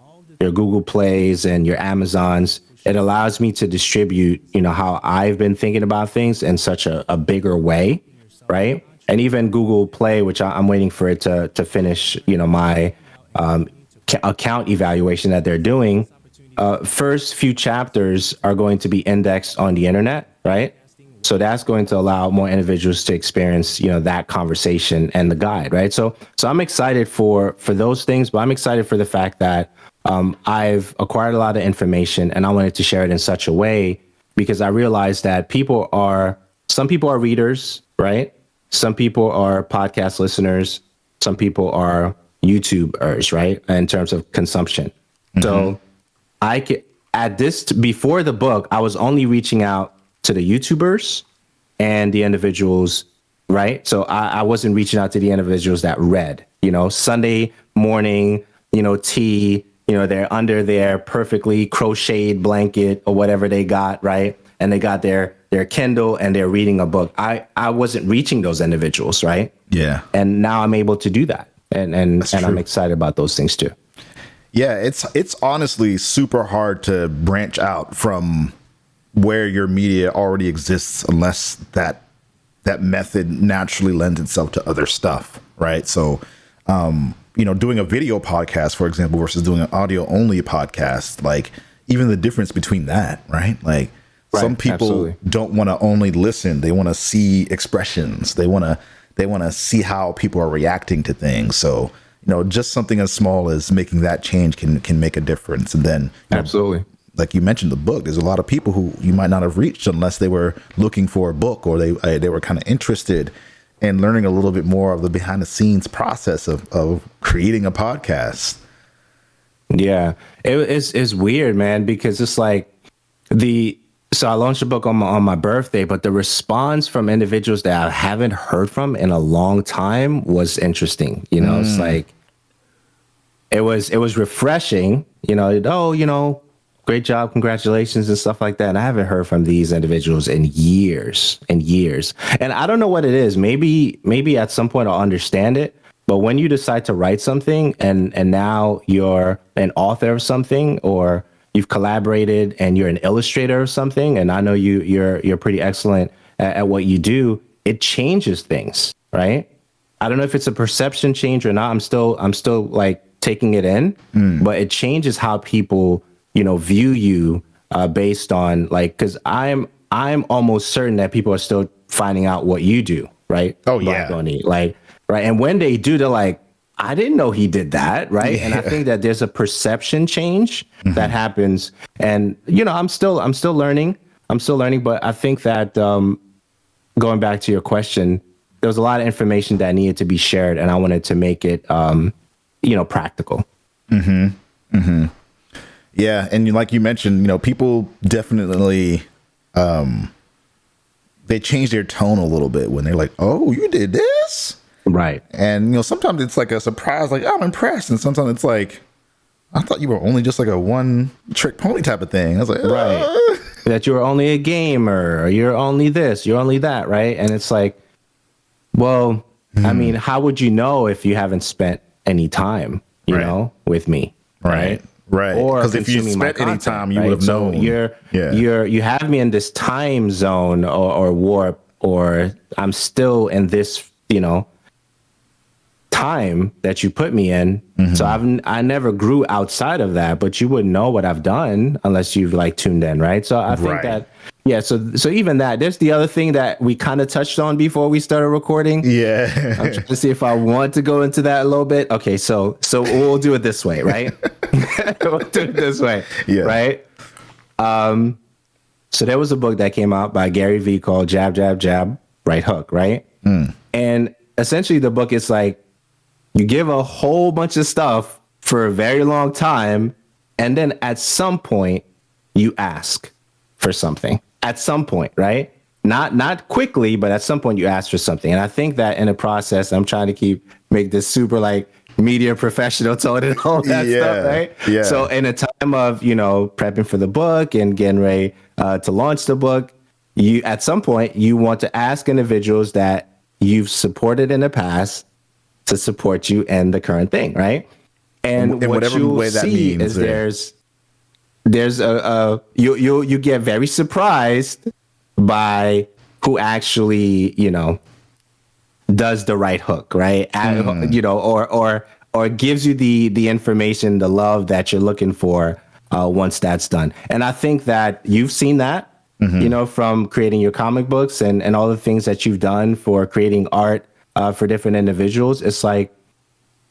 Speaker 3: your Google Plays, and your Amazons, it allows me to distribute, how I've been thinking about things in such a bigger way, right? And even Google Play, which I'm waiting for it to finish, my account evaluation that they're doing. First few chapters are going to be indexed on the internet, right? So that's going to allow more individuals to experience, that conversation and the guide, right? So I'm excited for those things, but I'm excited for the fact that I've acquired a lot of information and I wanted to share it in such a way because I realized that some people are readers, right? Some people are podcast listeners. Some people are YouTubers, right? In terms of consumption. So before the book, I was only reaching out to the YouTubers and the individuals, right? So I wasn't reaching out to the individuals that read, Sunday morning, tea, they're under their perfectly crocheted blanket or whatever they got, right? And they got their Kindle and they're reading a book. I wasn't reaching those individuals, right?
Speaker 1: Yeah.
Speaker 3: And now I'm able to do that. And I'm excited about those things too.
Speaker 1: Yeah, it's honestly super hard to branch out from where your media already exists unless that method naturally lends itself to other stuff, right? So, doing a video podcast, for example, versus doing an audio only podcast, like even the difference between that, right? Like some people absolutely don't want to only listen; they want to see expressions. They want to see how people are reacting to things. So, just something as small as making that change can make a difference. And then,
Speaker 3: absolutely,
Speaker 1: like you mentioned, the book. There's a lot of people who you might not have reached unless they were looking for a book or they were kind of interested in learning a little bit more of the behind the scenes process of creating a podcast.
Speaker 3: Yeah, it's weird, man, because it's like so I launched a book on my birthday, but the response from individuals that I haven't heard from in a long time was interesting. It's like it was refreshing. Great job, congratulations, and stuff like that. And I haven't heard from these individuals in years and years. And I don't know what it is. Maybe at some point I'll understand it. But when you decide to write something and now you're an author of something, or you've collaborated and you're an illustrator of something, and I know you're pretty excellent at what you do, it changes things, right? I don't know if it's a perception change or not. I'm still like taking it in, but it changes how people view you based on like, because I'm almost certain that people are still finding out what you do, right?
Speaker 1: Oh yeah,
Speaker 3: like right. And when they do, they're like, I didn't know he did that, right? Yeah. And I think that there's a perception change that happens, and I'm still learning. But I think that going back to your question, there was a lot of information that needed to be shared, and I wanted to make it practical.
Speaker 1: Yeah, and like you mentioned, people definitely they change their tone a little bit when they're like, "Oh, you did this?"
Speaker 3: Right.
Speaker 1: And sometimes it's like a surprise, like, "I'm impressed," and sometimes it's like, "I thought you were only just like a one trick pony type of thing." I was like,
Speaker 3: right, that you're only a gamer, or you're only this, you're only that, right? And it's like, well, I mean, how would you know if you haven't spent any time, with me, right?
Speaker 1: Right.
Speaker 3: Or
Speaker 1: because if you spent any time, you would have known.
Speaker 3: You have me in this time zone or warp, or I'm still in this, time that you put me in. So I never grew outside of that, but you wouldn't know what I've done unless you've like tuned in, right? So I think that, yeah. So even that, there's the other thing that we kind of touched on before we started recording.
Speaker 1: Yeah.
Speaker 3: I'm trying to see if I want to go into that a little bit. Okay, so we'll do it this way, right? We'll do it this way,
Speaker 1: yeah.
Speaker 3: Right? So there was a book that came out by Gary Vee called Jab, Jab, Jab, Right Hook, right? And essentially the book is like, you give a whole bunch of stuff for a very long time, and then at some point you ask for something. At some point, right? Not quickly, but at some point you ask for something. And I think that in the process, I'm trying to make this super like media professional tone and all that stuff, right?
Speaker 1: Yeah.
Speaker 3: So in a time of, prepping for the book and getting ready to launch the book, you at some point you want to ask individuals that you've supported in the past to support you in the current thing, right? And
Speaker 1: in
Speaker 3: what
Speaker 1: whatever
Speaker 3: you'll
Speaker 1: way that
Speaker 3: see
Speaker 1: means,
Speaker 3: is there's you get very surprised by who actually does the right hook, right? Or gives you the information, the love that you're looking for once that's done. And I think that you've seen that, from creating your comic books and all the things that you've done for creating art for different individuals. It's like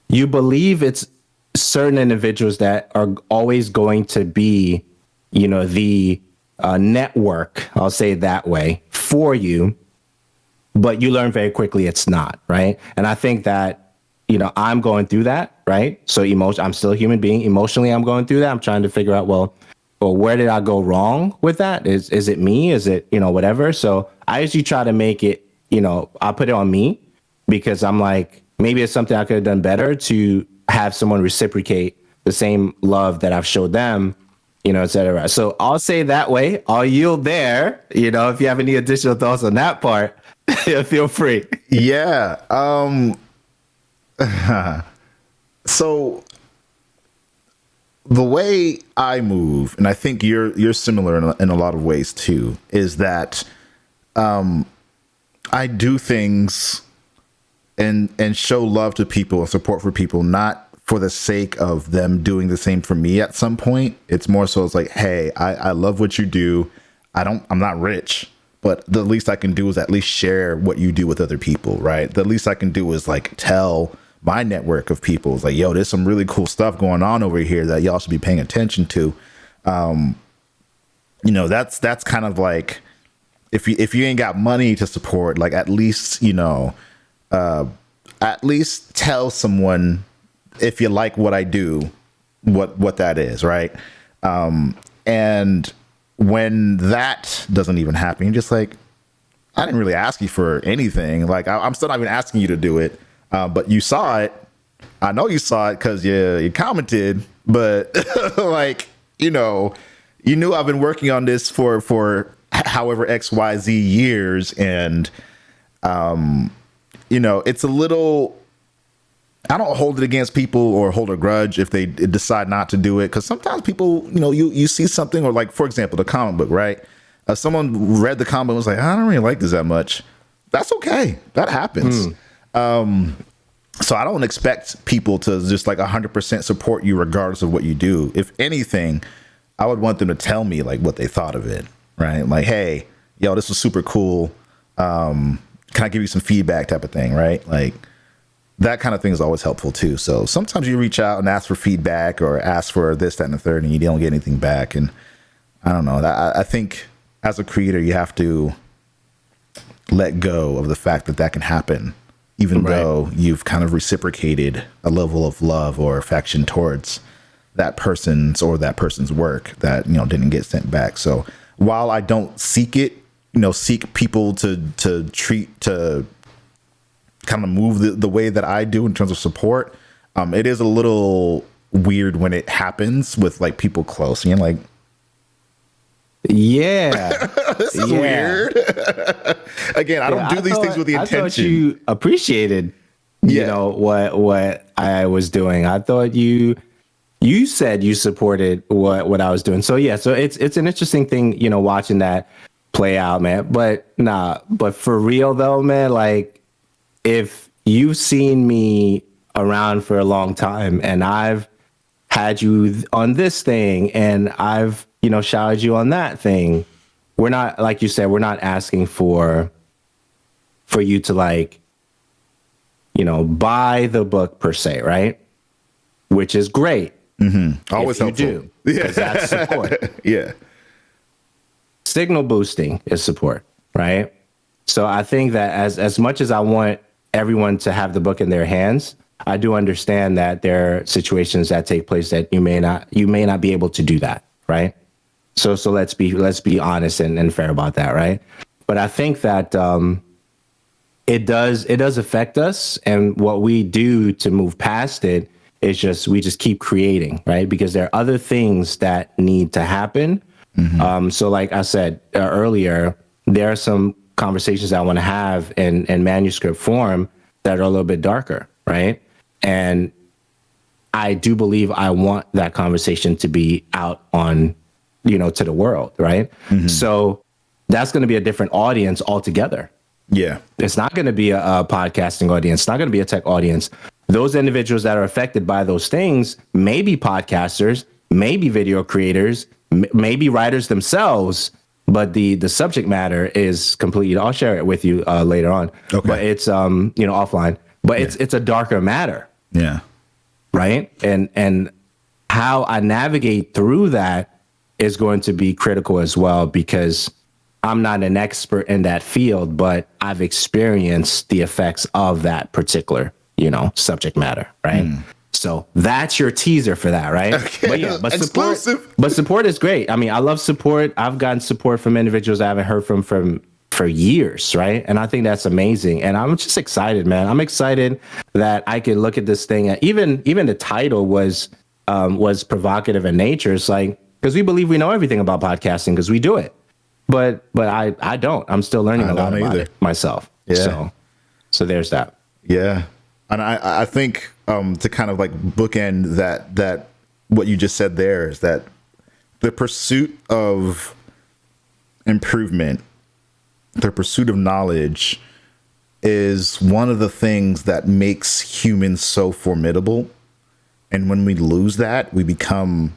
Speaker 3: you believe it's certain individuals that are always going to be, the network, I'll say it that way, for you, but you learn very quickly it's not, right? And I think that, I'm going through that, right? So I'm still a human being. Emotionally, I'm going through that. I'm trying to figure out, well, where did I go wrong with that? Is it me? Is it, whatever? So I usually try to make it, I put it on me because I'm like, maybe it's something I could have done better to have someone reciprocate the same love that I've showed them, et cetera. So I'll say that way. I'll yield there. If you have any additional thoughts on that part, feel free.
Speaker 1: Yeah. So the way I move, and I think you're similar in a lot of ways too, is that I do things and show love to people and support for people, not for the sake of them doing the same for me at some point. It's more so it's like, hey, I love what you do. I'm not rich, but the least I can do is at least share what you do with other people, right? The least I can do is like tell my network of people, it's like, yo, there's some really cool stuff going on over here that y'all should be paying attention to. That's kind of like, if you ain't got money to support, like at least tell someone, if you like what I do, what that is, right? And when that doesn't even happen, you're just like, I didn't really ask you for anything. Like I'm still not even asking you to do it, but you saw it. I know you saw it because you commented, but like you knew I've been working on this for however XYZ years, and it's a little. I don't hold it against people or hold a grudge if they decide not to do it. Because sometimes people, you see something, or like, for example, the comic book, right? Someone read the comic and was like, I don't really like this that much. That's okay. That happens. So I don't expect people to just like 100% support you regardless of what you do. If anything, I would want them to tell me like what they thought of it, right? Like, hey, yo, this was super cool. Can I give you some feedback type of thing, right? Like, that kind of thing is always helpful too. So sometimes you reach out and ask for feedback or ask for this, that, and the third, and you don't get anything back. And I don't know. I think as a creator, you have to let go of the fact that can happen, even though you've kind of reciprocated a level of love or affection towards that person's work that, didn't get sent back. So while I don't seek it, seek people to kind of move the way that I do in terms of support, it is a little weird when it happens with like people close. And you're like, yeah, this is weird. Again, I don't do these things with the intention.
Speaker 3: I thought you appreciated, what I was doing. I thought you said you supported what I was doing. So yeah, so it's an interesting thing, watching that play out, man. But for real though, man, like, if you've seen me around for a long time and I've had you on this thing and I've, shouted you on that thing, we're not, like you said, we're not asking for you to like, buy the book per se, right? Which is great.
Speaker 1: Always
Speaker 3: if
Speaker 1: helpful.
Speaker 3: You do, because that's support.
Speaker 1: Yeah.
Speaker 3: signal boosting is support, right? So I think that as much as I want everyone to have the book in their hands, I do understand that there are situations that take place that you may not be able to do that, right? So let's be honest and fair about that, right? But I think that it does affect us, and what we do to move past it is we just keep creating, right? Because there are other things that need to happen. So like I said earlier, there are some conversations I want to have in manuscript form that are a little bit darker, right? And I do believe I want that conversation to be out on, to the world, right? So that's going to be a different audience altogether.
Speaker 1: Yeah.
Speaker 3: It's not going to be a podcasting audience. It's not going to be a tech audience. Those individuals that are affected by those things may be podcasters, maybe video creators, maybe writers themselves, but the subject matter is completely, I'll share it with you later on. Okay. But it's, offline, but it's a darker matter.
Speaker 1: Yeah.
Speaker 3: Right. And how I navigate through that is going to be critical as well, because I'm not an expert in that field, but I've experienced the effects of that particular, subject matter. Right. So that's your teaser for that, right?
Speaker 1: Okay.
Speaker 3: But support is great. I mean, I love support. I've gotten support from individuals I haven't heard from for years, right? And I think that's amazing. And I'm just excited, man. I'm excited that I can look at this thing. Even the title was provocative in nature. It's like, because we believe we know everything about podcasting because we do it. But I don't. I'm still learning a lot about it myself. Yeah. So there's that.
Speaker 1: Yeah. And I think to kind of like bookend that what you just said there is that the pursuit of improvement, the pursuit of knowledge is one of the things that makes humans so formidable. And when we lose that, we become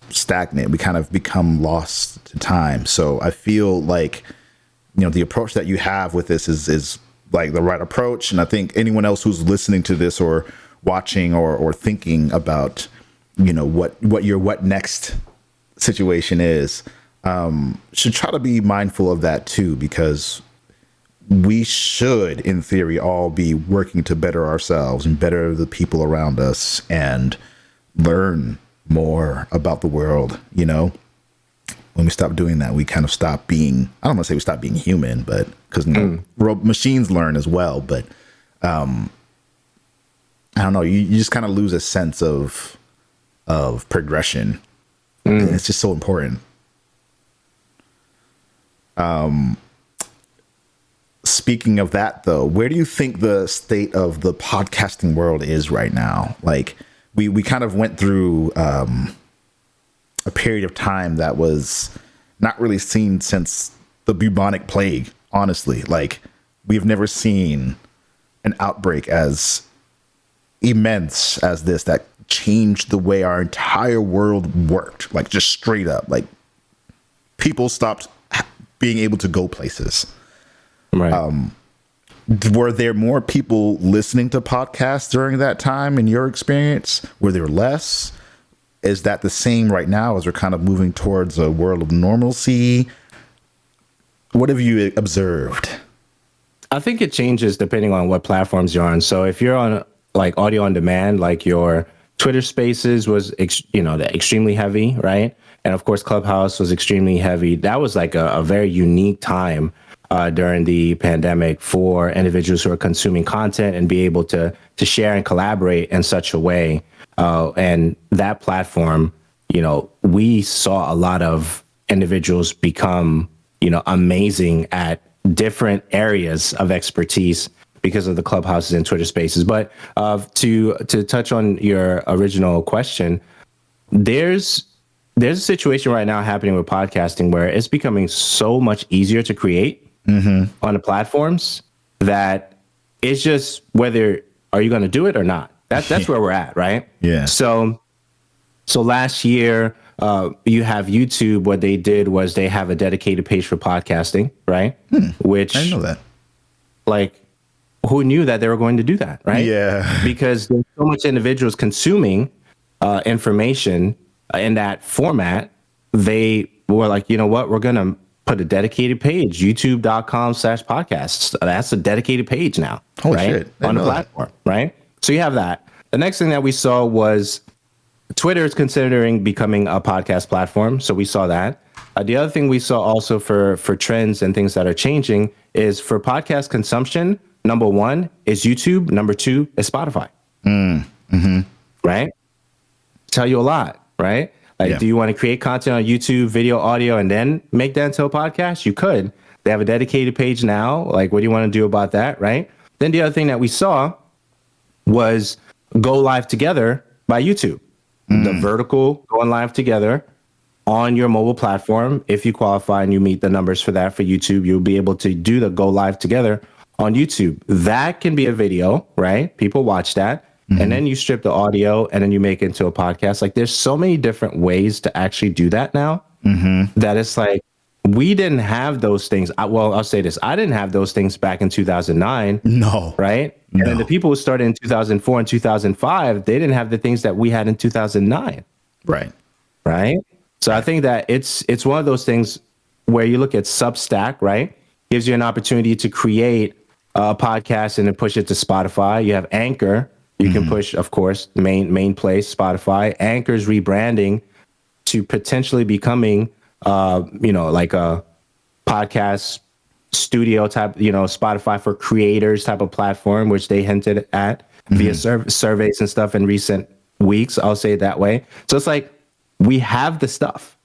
Speaker 1: stagnant. We kind of become lost to time. So I feel like, the approach that you have with this is like the right approach. And I think anyone else who's listening to this or watching or thinking about, what your what next situation is, should try to be mindful of that too, because we should, in theory, all be working to better ourselves and better the people around us and learn more about the world. When we stop doing that, we kind of stop being, I don't want to say we stop being human, but because machines learn as well. But I don't know, you just kind of lose a sense of progression. And it's just so important. Speaking of that, though, where do you think the state of the podcasting world is right now? Like, we kind of went through a period of time that was not really seen since the bubonic plague, honestly. Like, we've never seen an outbreak as immense as this that changed the way our entire world worked. Like, just straight up, like, people stopped being able to go places.
Speaker 3: Right.
Speaker 1: Were there more people listening to podcasts during that time in your experience? Were there less? Is that the same right now as we're kind of moving towards a world of normalcy? What have you observed?
Speaker 3: I think it changes depending on what platforms you're on. So if you're on like audio on demand, like your Twitter Spaces was, extremely heavy, right? And of course, Clubhouse was extremely heavy. That was like a very unique time during the pandemic for individuals who are consuming content and be able to share and collaborate in such a way. And that platform, we saw a lot of individuals become, amazing at different areas of expertise because of the Clubhouses and Twitter Spaces. But to touch on your original question, there's a situation right now happening with podcasting where it's becoming so much easier to create on the platforms that it's just whether are you going to do it or not. That's where we're at, right?
Speaker 1: Yeah.
Speaker 3: So last year, you have YouTube. What they did was they have a dedicated page for podcasting, right? Which
Speaker 1: I didn't know that.
Speaker 3: Like, who knew that they were going to do that, right?
Speaker 1: Yeah.
Speaker 3: Because there's so much individuals consuming information in that format. They were like, you know what, we're going to put a dedicated page, youtube.com/podcasts. That's a dedicated page now.
Speaker 1: Holy
Speaker 3: right?
Speaker 1: shit.
Speaker 3: On the platform, right? So you have that. The next thing that we saw was Twitter is considering becoming a podcast platform. So we saw that. The other thing we saw also for trends and things that are changing is for podcast consumption, number one is YouTube. Number two is Spotify. Right? Tell you a lot, right? Like, do you want to create content on YouTube, video, audio, and then make that into a podcast? You could. They have a dedicated page now. Like, what do you want to do about that, right? Then the other thing that we saw was go live together by YouTube. The vertical going live together on your mobile platform. If you qualify and you meet the numbers for that for YouTube, you'll be able to do the go live together on YouTube. That can be a video, right? People watch that. And then you strip the audio and then you make it into a podcast. Like, there's so many different ways to actually do that now that it's like, we didn't have those things. I'll say this. I didn't have those things back in 2009.
Speaker 1: No.
Speaker 3: Right? No. And then the people who started in 2004 and 2005, they didn't have the things that we had in 2009.
Speaker 1: Right.
Speaker 3: Right? So I think that it's one of those things where you look at Substack, right? Gives you an opportunity to create a podcast and then push it to Spotify. You have Anchor. You can push, of course, main place, Spotify. Anchor's rebranding to potentially becoming, like a podcast studio type, Spotify for creators type of platform, which they hinted at via surveys and stuff in recent weeks. I'll say it that way. So it's like, we have the stuff.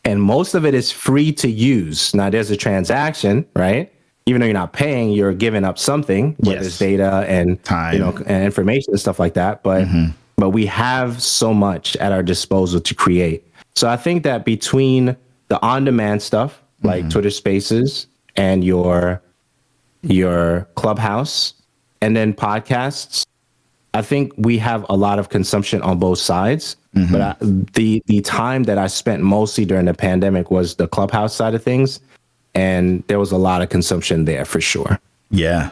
Speaker 3: And most of it is free to use. Now, there's a transaction, right? Even though you're not paying, you're giving up something, whether it's data and time, and information and stuff like that. But we have so much at our disposal to create. So I think that between the on-demand stuff like Twitter Spaces and your Clubhouse and then podcasts, I think we have a lot of consumption on both sides. But the time that I spent mostly during the pandemic was the Clubhouse side of things. And there was a lot of consumption there for sure. Yeah.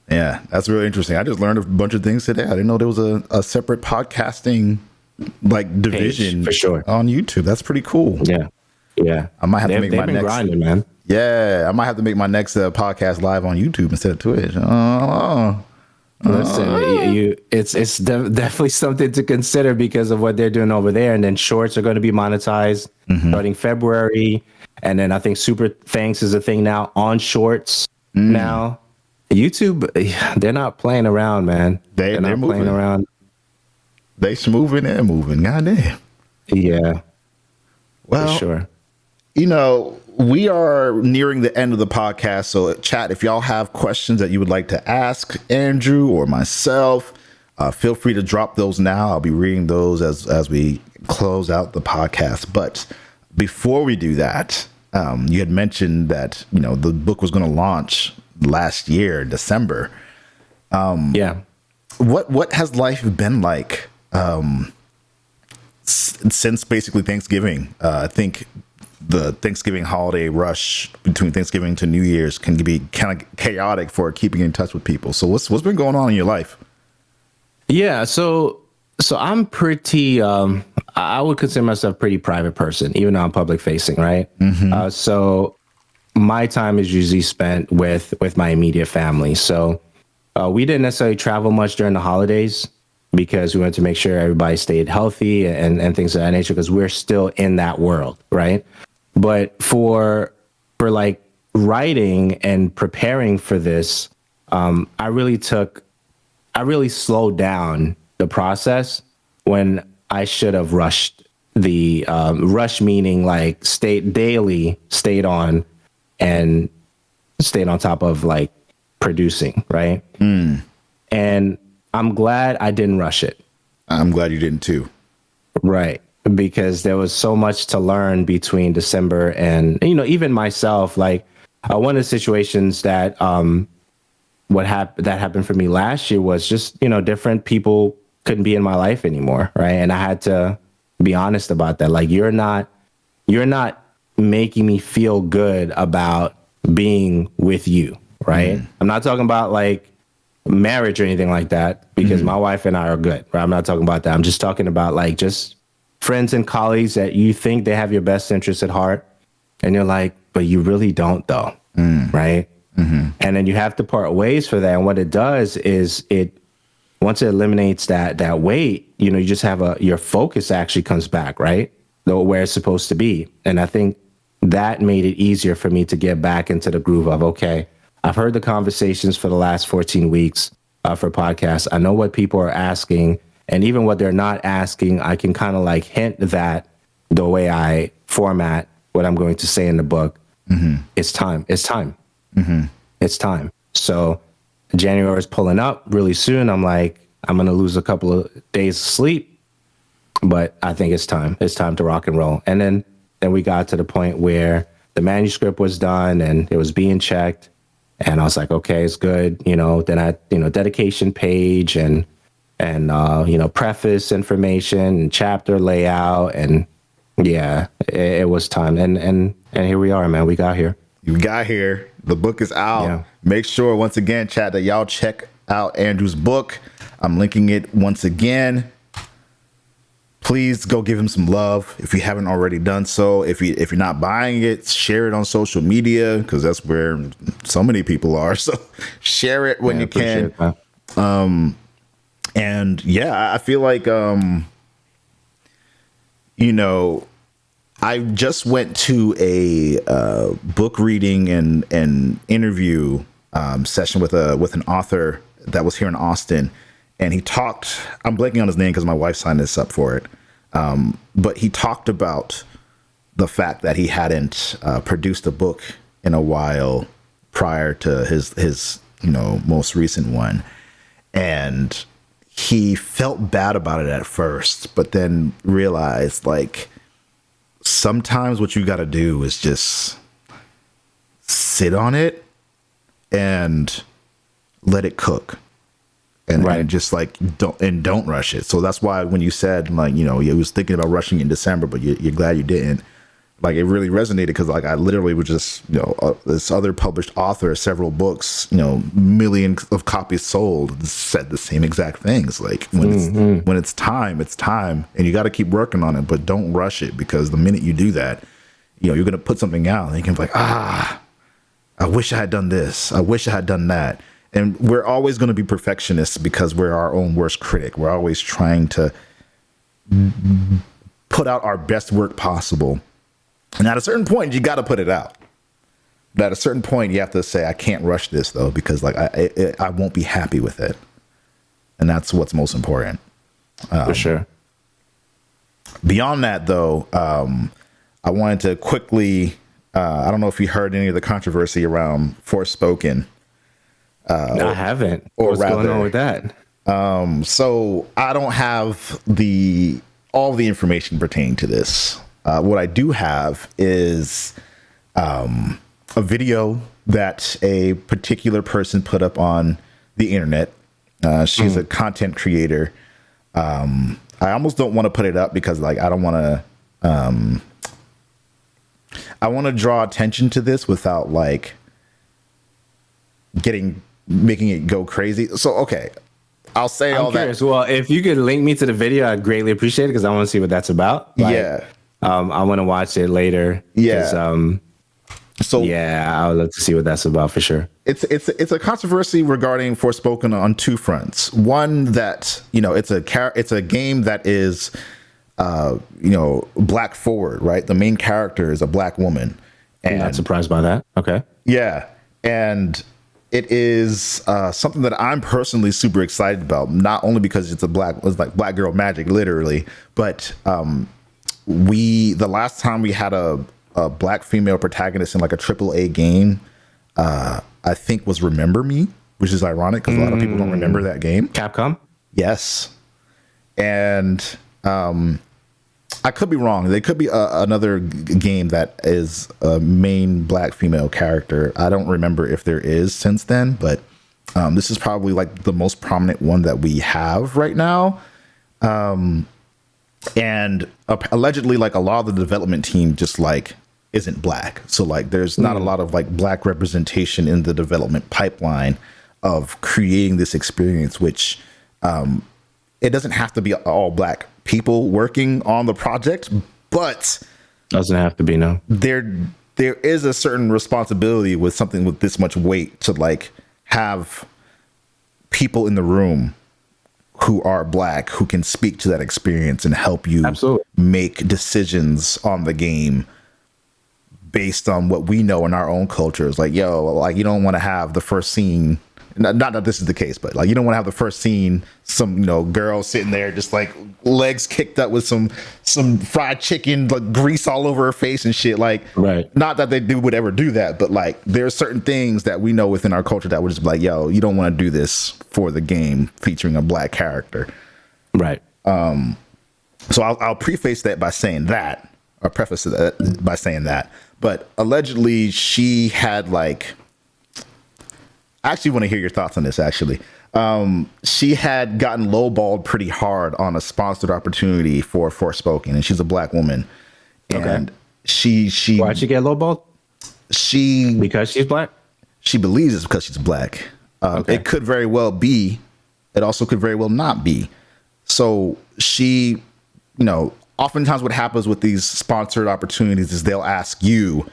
Speaker 1: Yeah, that's really interesting. I just learned a bunch of things today. I didn't know there was a separate podcasting division
Speaker 3: for sure
Speaker 1: on YouTube. That's pretty cool.
Speaker 3: Yeah. Yeah.
Speaker 1: I might have to make my next
Speaker 3: grinding, man.
Speaker 1: Yeah, I might have to make my next podcast live on YouTube instead of Twitch.
Speaker 3: Listen, it's definitely something to consider because of what they're doing over there. And then shorts are going to be monetized starting February. And then I think Super Thanks is a thing now on shorts now. YouTube, they're not playing around, man. They're not playing around.
Speaker 1: They smoothing and moving. Goddamn.
Speaker 3: Yeah.
Speaker 1: Well,
Speaker 3: for sure.
Speaker 1: We are nearing the end of the podcast. So chat, if y'all have questions that you would like to ask Andrew or myself, feel free to drop those now. I'll be reading those as we close out the podcast. But before we do that, you had mentioned that, the book was going to launch last year, December. What has life been like since basically Thanksgiving? I think the Thanksgiving holiday rush between Thanksgiving to New Year's can be kind of chaotic for keeping in touch with people. So what's been going on in your life?
Speaker 3: Yeah, so I'm pretty, I would consider myself a pretty private person, even though I'm public facing, right? So my time is usually spent with my immediate family. So we didn't necessarily travel much during the holidays because we wanted to make sure everybody stayed healthy and things of that nature because we're still in that world, right? But for like writing and preparing for this, I really slowed down the process when I should have rushed meaning like stayed on top of like producing, right? And I'm glad I didn't rush it.
Speaker 1: I'm glad you didn't too.
Speaker 3: Right. Because there was so much to learn between December and, even myself, like one of the situations that happened for me last year was just, different people couldn't be in my life anymore. Right. And I had to be honest about that. Like, you're not making me feel good about being with you. Right. I'm not talking about like marriage or anything like that because my wife and I are good. Right. I'm not talking about that. I'm just talking about like just friends and colleagues that you think they have your best interest at heart, and you're like, but you really don't, though, right? And then you have to part ways for that. And what it does is once it eliminates that weight, you just have your focus actually comes back, right? Where it's supposed to be. And I think that made it easier for me to get back into the groove of, okay, I've heard the conversations for the last 14 weeks for podcasts. I know what people are asking, and even what they're not asking, I can kind of like hint that the way I format what I'm going to say in the book. It's time. It's time. It's time. So January is pulling up really soon. I'm like, I'm going to lose a couple of days of sleep, but I think it's time. It's time to rock and roll. And then we got to the point where the manuscript was done and it was being checked. And I was like, okay, it's good. Then I, dedication page and preface information and chapter layout. And yeah, it was time. And here we are, man. We got here.
Speaker 1: You got here. The book is out.
Speaker 3: Yeah.
Speaker 1: Make sure, once again, chat, that y'all check out Andrew's book. I'm linking it once again. Please go give him some love if you haven't already done so. If you're not buying it, share it on social media, because that's where so many people are. So share it when you can. And yeah, I feel like I just went to a book reading and interview session with an author that was here in Austin, and he talked. I'm blanking on his name because my wife signed this up for it. But he talked about the fact that he hadn't produced a book in a while prior to his most recent one, and he felt bad about it at first, but then realized, like, sometimes what you got to do is just sit on it and let it cook, and just like don't rush it. So that's why when you said, like, you was thinking about rushing it in December, but you're glad you didn't. Like, it really resonated, because like I literally was just, this other published author, several books, millions of copies sold, said the same exact things. Like, when it's time, it's time, and you got to keep working on it, but don't rush it, because the minute you do that, you're going to put something out and you can be like, I wish I had done this. I wish I had done that. And we're always going to be perfectionists because we're our own worst critic. We're always trying to put out our best work possible. And at a certain point, you got to put it out. But at a certain point, you have to say, I can't rush this, though, because like I won't be happy with it. And that's what's most important.
Speaker 3: For sure.
Speaker 1: Beyond that, though, I wanted to quickly, I don't know if you heard any of the controversy around Forspoken.
Speaker 3: I haven't.
Speaker 1: What's
Speaker 3: going on with that?
Speaker 1: So I don't have all the information pertaining to this. What I do have is a video that a particular person put up on the internet. She's a content creator. I almost don't want to put it up because, like, I don't want to. I want to draw attention to this without, like, making it go crazy. So, okay, I'll say all
Speaker 3: curious.
Speaker 1: that.
Speaker 3: Well, if you could link me to the video, I'd greatly appreciate it, because I want to see what that's about. Like,
Speaker 1: yeah.
Speaker 3: I want to watch it later.
Speaker 1: Yeah.
Speaker 3: So yeah, I would love to see what that's about for sure.
Speaker 1: It's a controversy regarding Forspoken on two fronts. One, that it's a game that is black forward, right? The main character is a black woman. And
Speaker 3: I'm not surprised by that. Okay.
Speaker 1: Yeah, and it is something that I'm personally super excited about. Not only because it's like black girl magic, literally, but the last time we had a black female protagonist in like a AAA game, I think was Remember Me, which is ironic because a lot of people don't remember that game.
Speaker 3: Capcom?
Speaker 1: Yes. And I could be wrong. There could be another game that is a main black female character. I don't remember if there is since then, but this is probably like the most prominent one that we have right now. And allegedly, like, a lot of the development team just like isn't black. So like there's not a lot of like black representation in the development pipeline of creating this experience, which it doesn't have to be all black people working on the project, but
Speaker 3: Doesn't have to be, no.
Speaker 1: there is a certain responsibility with something with this much weight to like have people in the room who are Black who can speak to that experience and help you
Speaker 3: Absolutely.
Speaker 1: make decisions on the game based on what we know in our own cultures. Like, yo, like you don't want to have the first scene. Not that this is the case, but like you don't want to have the first scene, some girl sitting there just like legs kicked up with some fried chicken, like grease all over her face and shit. Like,
Speaker 3: right.
Speaker 1: Not that they would ever do that, but like there are certain things that we know within our culture that would just be like, yo, you don't want to do this for the game featuring a Black character.
Speaker 3: Right.
Speaker 1: So I'll preface that by saying that, or preface that by saying that. But allegedly, she had like. I actually want to hear your thoughts on this, actually. She had gotten lowballed pretty hard on a sponsored opportunity for Forspoken, and she's a Black woman. And she
Speaker 3: Why'd she get lowballed? Because she's Black?
Speaker 1: She believes it's because she's Black. It could very well be. It also could very well not be. So she, oftentimes what happens with these sponsored opportunities is they'll ask you,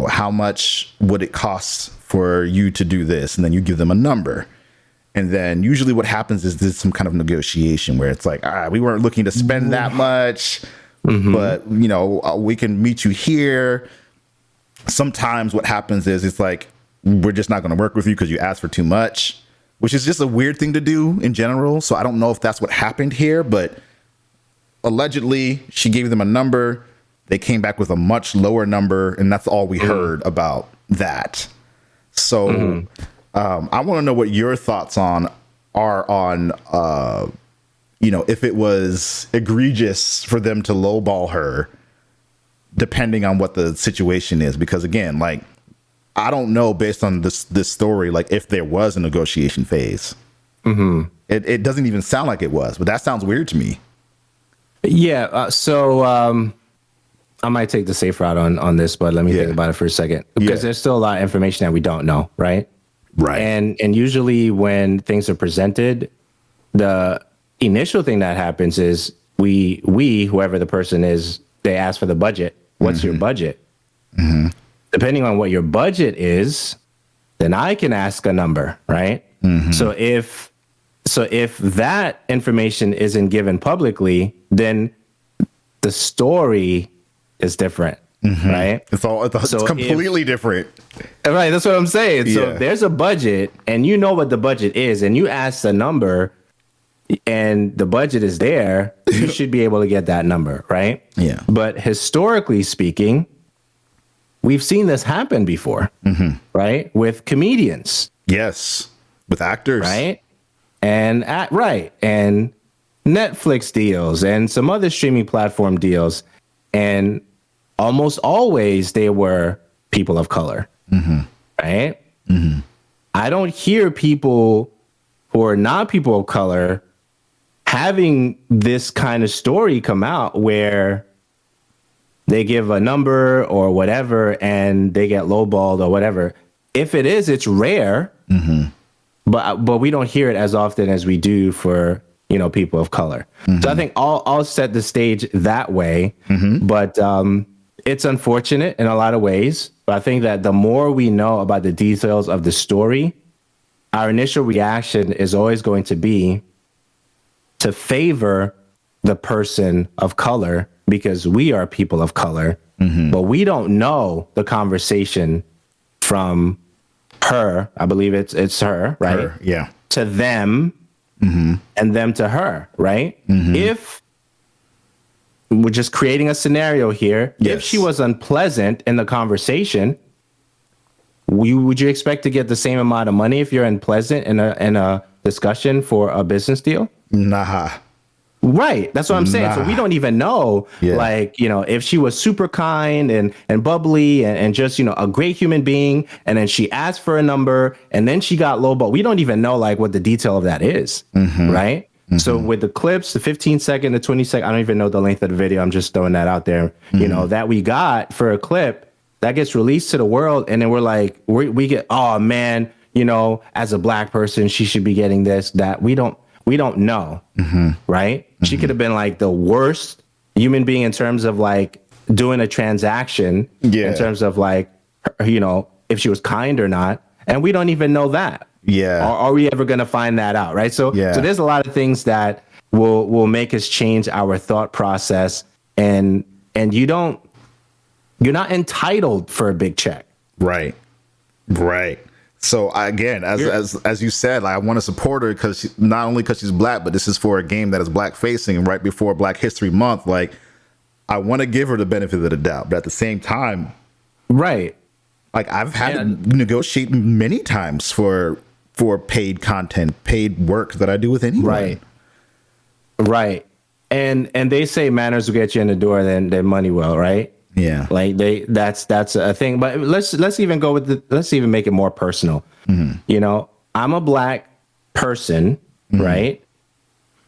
Speaker 1: how much would it cost for you to do this? And then you give them a number. And then usually what happens is there's some kind of negotiation where it's like, we weren't looking to spend that much, but we can meet you here. Sometimes what happens is it's like, we're just not going to work with you because you asked for too much, which is just a weird thing to do in general. So I don't know if that's what happened here, but allegedly she gave them a number. They came back with a much lower number, and that's all we heard about that. So I want to know what your thoughts are on, if it was egregious for them to lowball her, depending on what the situation is. Because again, like, I don't know based on this story, like if there was a negotiation phase. It doesn't even sound like it was, but that sounds weird to me.
Speaker 3: Yeah. So I might take the safe route on this, but let me think about it for a second, because there's still a lot of information that we don't know, right?
Speaker 1: Right.
Speaker 3: And usually when things are presented, the initial thing that happens is we whoever the person is, they ask for the budget. What's your budget? Depending on what your budget is, then I can ask a number, right? So if that information isn't given publicly, then the story is different, right?
Speaker 1: It's completely different.
Speaker 3: Right, that's what I'm saying. So
Speaker 1: Yeah.
Speaker 3: if there's a budget and you know what the budget is and you ask the number and the budget is there, you should be able to get that number, right?
Speaker 1: Yeah.
Speaker 3: But historically speaking, we've seen this happen before, right? With comedians.
Speaker 1: Yes. With actors.
Speaker 3: Right? And and Netflix deals and some other streaming platform deals. And almost always they were people of color. Right? I don't hear people who are not people of color having this kind of story come out where they give a number or whatever and they get lowballed or whatever. If it is, it's rare, but we don't hear it as often as we do for, people of color. So I think I'll set the stage that way, but it's unfortunate in a lot of ways. But I think that the more we know about the details of the story, our initial reaction is always going to be to favor the person of color because we are people of color, but we don't know the conversation from her. I believe it's her, right?
Speaker 1: Her, yeah.
Speaker 3: To them and them to her, right? If we're just creating a scenario here, if she was unpleasant in the conversation, would you expect to get the same amount of money if you're unpleasant in a discussion for a business deal?
Speaker 1: Nah.
Speaker 3: Right. That's what I'm saying. So we don't even know, if she was super kind and bubbly and just, a great human being. And then she asked for a number and then she got lowball. We don't even know what the detail of that is. Right. So with the clips, the 15-second, the 20-second, I don't even know the length of the video. I'm just throwing that out there, that we got for a clip that gets released to the world. And then we're like, we get, oh man, as a Black person, she should be getting this, that. We don't We don't know, right? She could have been like the worst human being in terms of like doing a transaction, in terms of like, if she was kind or not. And we don't even know that.
Speaker 1: Yeah.
Speaker 3: Are we ever going to find that out? Right. So there's a lot of things that will make us change our thought process. And you're not entitled for a big check.
Speaker 1: Right. So again, as you said, I want to support her because not only because she's black, but this is for a game that is black facing and right before Black History Month. Like, I want to give her the benefit of the doubt, but at the same time,
Speaker 3: right.
Speaker 1: Like, I've had to negotiate many times for paid content, paid work that I do with anyone.
Speaker 3: Right. And they say manners will get you in the door, then money will, right?
Speaker 1: Yeah.
Speaker 3: Like that's a thing. But let's even let's even make it more personal. I'm a black person, right?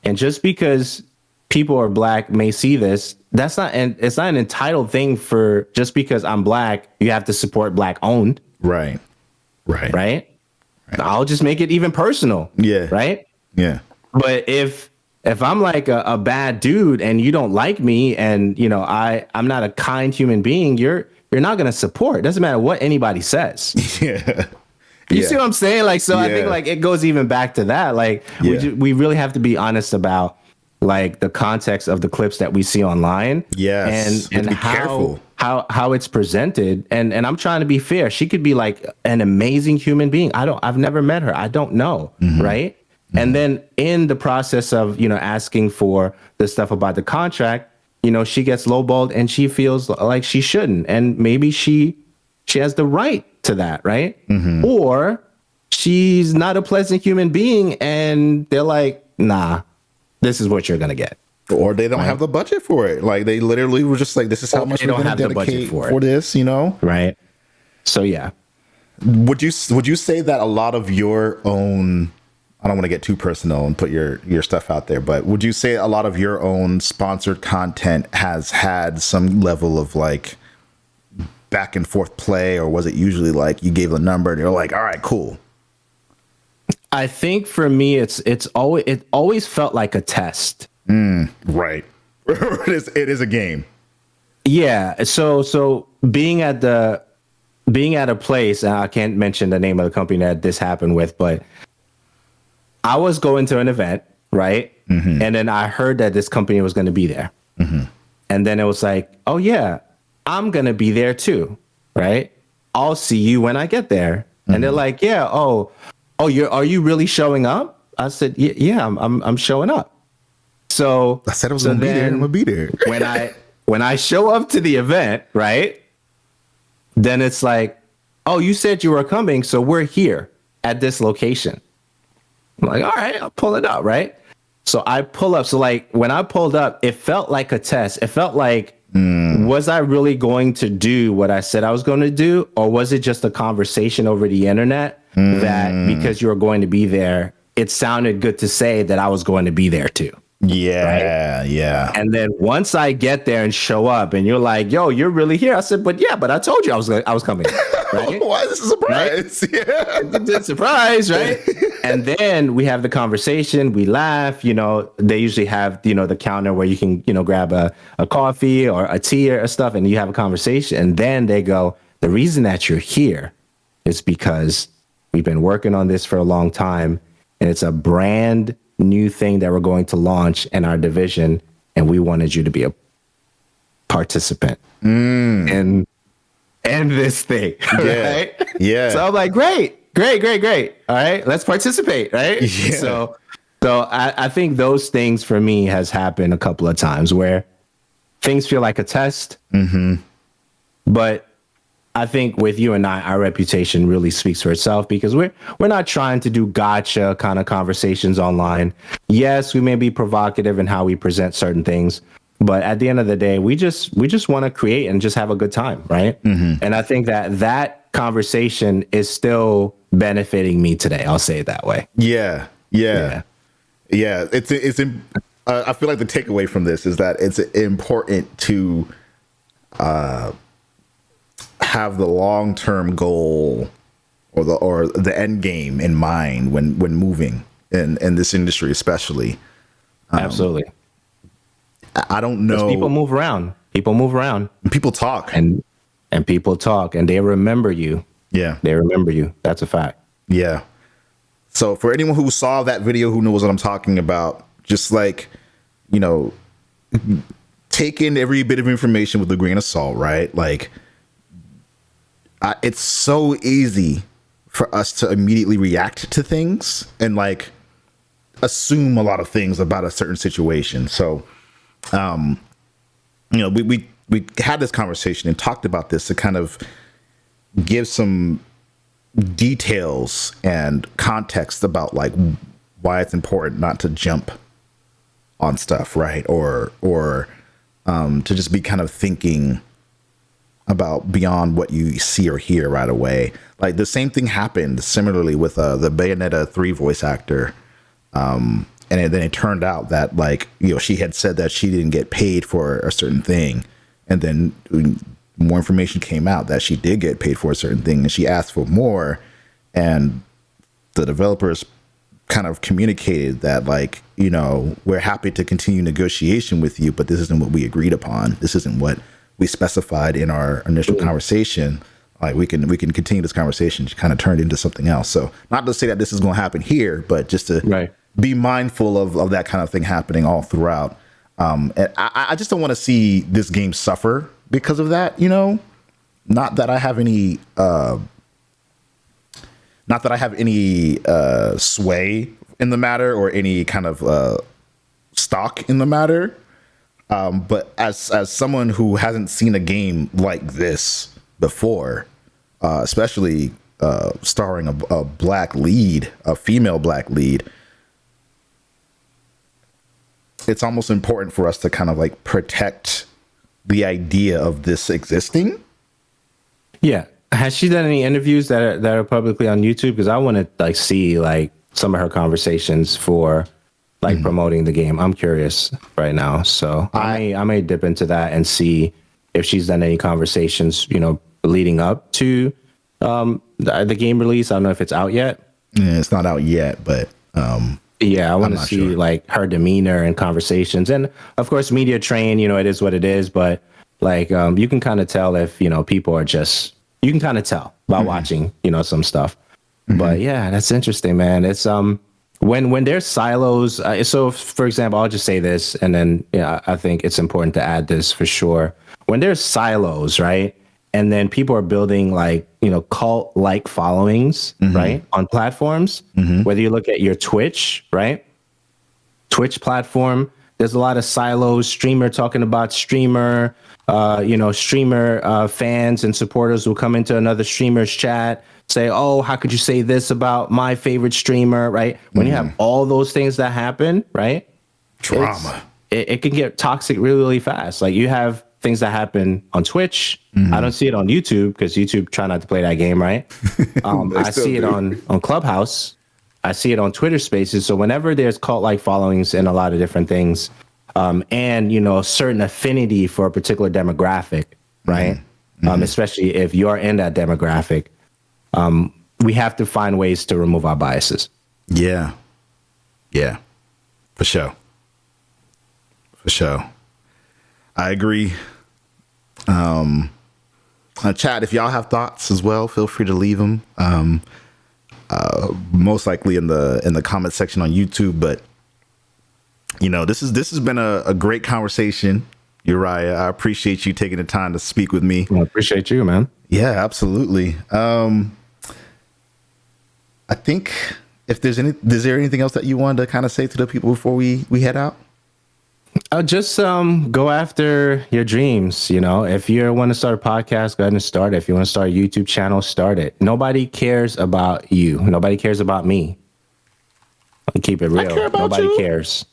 Speaker 3: And just because people are black may see this, it's not an entitled thing for just because I'm black, you have to support black owned. Right. I'll just make it even personal. Yeah. Right. Yeah. But if I'm like a bad dude and you don't like me and, I'm not a kind human being, you're not going to support. It doesn't matter what anybody says. Yeah. You see what I'm saying? Like, so I think like it goes even back to that. Like we really have to be honest about like the context of the clips that we see online. Yes. And how it's presented. And I'm trying to be fair. She could be like an amazing human being. I've never met her. I don't know. Right. And then in the process of, asking for the stuff about the contract, she gets lowballed and she feels like she shouldn't. And maybe she has the right to that, right? Or she's not a pleasant human being and they're like, nah, this is what you're going to get.
Speaker 1: Or they don't have the budget for it. Like, they literally were just like, this is how much we're going to dedicate for this,
Speaker 3: Right. So, yeah.
Speaker 1: Would you say that a lot of your own, I don't want to get too personal and put your stuff out there, but would you say a lot of your own sponsored content has had some level of like back and forth play, or was it usually like you gave a number and you're like, all right, cool?
Speaker 3: I think for me, it always felt like a test.
Speaker 1: Right. It is a game.
Speaker 3: Yeah. So being at a place, and I can't mention the name of the company that this happened with, but I was going to an event, right? And then I heard that this company was going to be there. And then it was like, oh yeah, I'm going to be there too, right? I'll see you when I get there. And they're like, yeah, oh, are you really showing up? I said, yeah, I'm showing up. So
Speaker 1: I said I was going to be there. I'm going to be there.
Speaker 3: when I show up to the event, right? Then it's like, oh, you said you were coming, so we're here at this location. I'm like, all right, I'll pull it up, right? So I pull up. So like when I pulled up, it felt like a test. It felt like, was I really going to do what I said I was going to do? Or was it just a conversation over the internet that because you were going to be there, it sounded good to say that I was going to be there too?
Speaker 1: Yeah, right? Yeah.
Speaker 3: And then once I get there and show up and you're like, yo, you're really here. I said, but I told you I was coming. Right?
Speaker 1: Why is this a surprise? Right? Yeah.
Speaker 3: It's a surprise, right? And then we have the conversation, we laugh, they usually have, the counter where you can, grab a coffee or a tea or stuff and you have a conversation. And then they go, the reason that you're here is because we've been working on this for a long time and it's a brand new thing that we're going to launch in our division. And we wanted you to be a participant in this thing.
Speaker 1: Yeah.
Speaker 3: Right?
Speaker 1: Yeah.
Speaker 3: So I'm like, great. All right, let's participate. Right. Yeah. So I think those things for me has happened a couple of times where things feel like a test. But I think with you and I, our reputation really speaks for itself because we're not trying to do gotcha kind of conversations online. Yes, we may be provocative in how we present certain things, but at the end of the day, we just want to create and just have a good time, right? And I think that conversation is still benefiting me today. I'll say it that way.
Speaker 1: Yeah. It's I feel like the takeaway from this is that it's important to have the long-term goal or the end game in mind when moving. in this industry, especially.
Speaker 3: Absolutely.
Speaker 1: I don't know.
Speaker 3: People move around. People move around.
Speaker 1: People talk.
Speaker 3: And people talk, and they remember you.
Speaker 1: Yeah.
Speaker 3: They remember you. That's a fact.
Speaker 1: Yeah. So for anyone who saw that video, who knows what I'm talking about, just like, you know, take in every bit of information with a grain of salt, right? Like, it's so easy for us to immediately react to things and like assume a lot of things about a certain situation. So, you know, we had this conversation and talked about this to kind of give some details and context about like why it's important not to jump on stuff, right? Or to just be kind of thinking about beyond what you see or hear right away. Like the same thing happened similarly with the Bayonetta 3 voice actor. And then it turned out that, like, you know, she had said that she didn't get paid for a certain thing. And then more information came out that she did get paid for a certain thing, and she asked for more. And the developers kind of communicated that, like, you know, we're happy to continue negotiation with you, but this isn't what we agreed upon. This isn't what we specified in our initial conversation. Like, we can continue this conversation. She kind of turned into something else. So not to say that this is going to happen here, but just to be mindful of that kind of thing happening all throughout. And I just don't want to see this game suffer because of that, you know. Not that I have any sway in the matter or any kind of stock in the matter. But as someone who hasn't seen a game like this before, especially starring a black lead, a female black lead, it's almost important for us to kind of like protect the idea of this existing. Yeah.
Speaker 3: Has she done any interviews that are publicly on YouTube? Because I want to like see like some of her conversations for like promoting the game. I'm curious right now. So I may dip into that and see if she's done any conversations, you know, leading up to the game release. I don't know if it's out yet.
Speaker 1: Yeah, it's not out yet, but
Speaker 3: yeah, I want to see like her demeanor and conversations. And of course, media train, you know, it is what it is. But like you can kind of tell if, you know, people are just, you can kind of tell by watching, you know, some stuff. But yeah, that's interesting, man. It's when there's silos. So for example, I'll just say this, and then I think it's important to add this for sure. When there's silos, right? And then people are building like, you know, cult like followings, right? On platforms, whether you look at your Twitch, right? Twitch platform, there's a lot of silos, streamer talking about streamer, you know, streamer fans and supporters will come into another streamer's chat, say, oh, how could you say this about my favorite streamer, right? When you have all those things that happen, right?
Speaker 1: Drama.
Speaker 3: It can get toxic really, really fast. Like you have things that happen on Twitch. I don't see it on YouTube because YouTube try not to play that game, right? I see it on Clubhouse. I see it on Twitter Spaces. So whenever there's cult-like followings in a lot of different things, and you know, a certain affinity for a particular demographic, right? Especially if you're in that demographic, we have to find ways to remove our biases.
Speaker 1: Yeah, for sure. I agree. Chat, if y'all have thoughts as well, feel free to leave them. Most likely in the comment section on YouTube. But you know, this has been a great conversation, Uriah. I appreciate you taking the time to speak with me.
Speaker 3: I appreciate you, man.
Speaker 1: Yeah, absolutely. I think if is there anything else that you wanted to kind of say to the people before we head out?
Speaker 3: Just go after your dreams. You know, if you want to start a podcast, go ahead and start it. If you want to start a YouTube channel, start it. Nobody cares about you. Nobody cares about me. I'll keep it real. Nobody cares.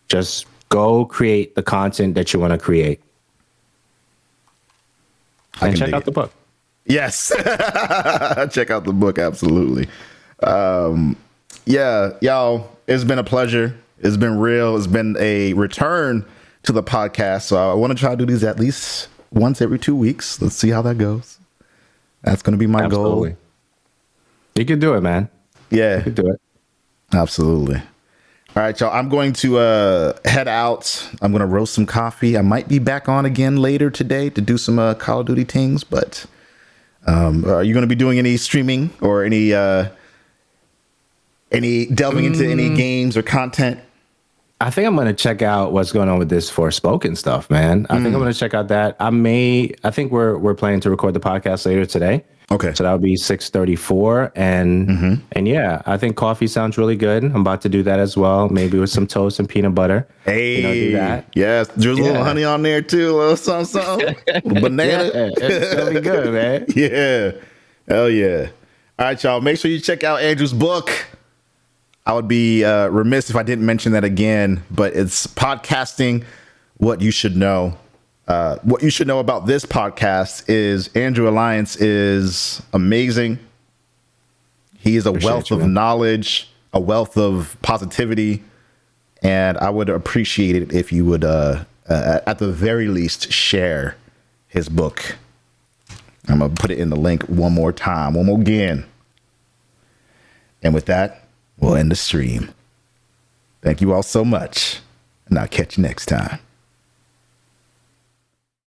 Speaker 3: Just go create the content that you want to create. And check out the book.
Speaker 1: Yes. Check out the book. Absolutely. Yeah, y'all, it's been a pleasure. It's been real. It's been a return to the podcast. So I want to try to do these at least once every 2 weeks. Let's see how that goes. That's going to be my goal.
Speaker 3: You can do it, man.
Speaker 1: Yeah.
Speaker 3: You can do it.
Speaker 1: Absolutely. All right, y'all. I'm going to head out. I'm going to roast some coffee. I might be back on again later today to do some Call of Duty things. But are you going to be doing any streaming or any delving into any games or content?
Speaker 3: I think I'm going to check out what's going on with this Forspoken stuff, man. I think I'm going to check out that. I think we're planning to record the podcast later today.
Speaker 1: Okay.
Speaker 3: So that'll be 6:34. And yeah, I think coffee sounds really good. I'm about to do that as well. Maybe with some toast and peanut butter.
Speaker 1: Hey,
Speaker 3: do that.
Speaker 1: Yes. There's a little honey on there too. A little something. Banana.
Speaker 3: Yeah, it's going to be good, man.
Speaker 1: Yeah. Hell yeah. All right, y'all. Make sure you check out Andrew's book. I would be remiss if I didn't mention that again, but it's Podcasting What You Should Know. What you should know about this podcast is Andrew Alliance is amazing. He is a wealth of knowledge, a wealth of positivity, and I would appreciate it if you would, at the very least, share his book. I'm going to put it in the link one more again. And with that, we'll end the stream. Thank you all so much, and I'll catch you next time.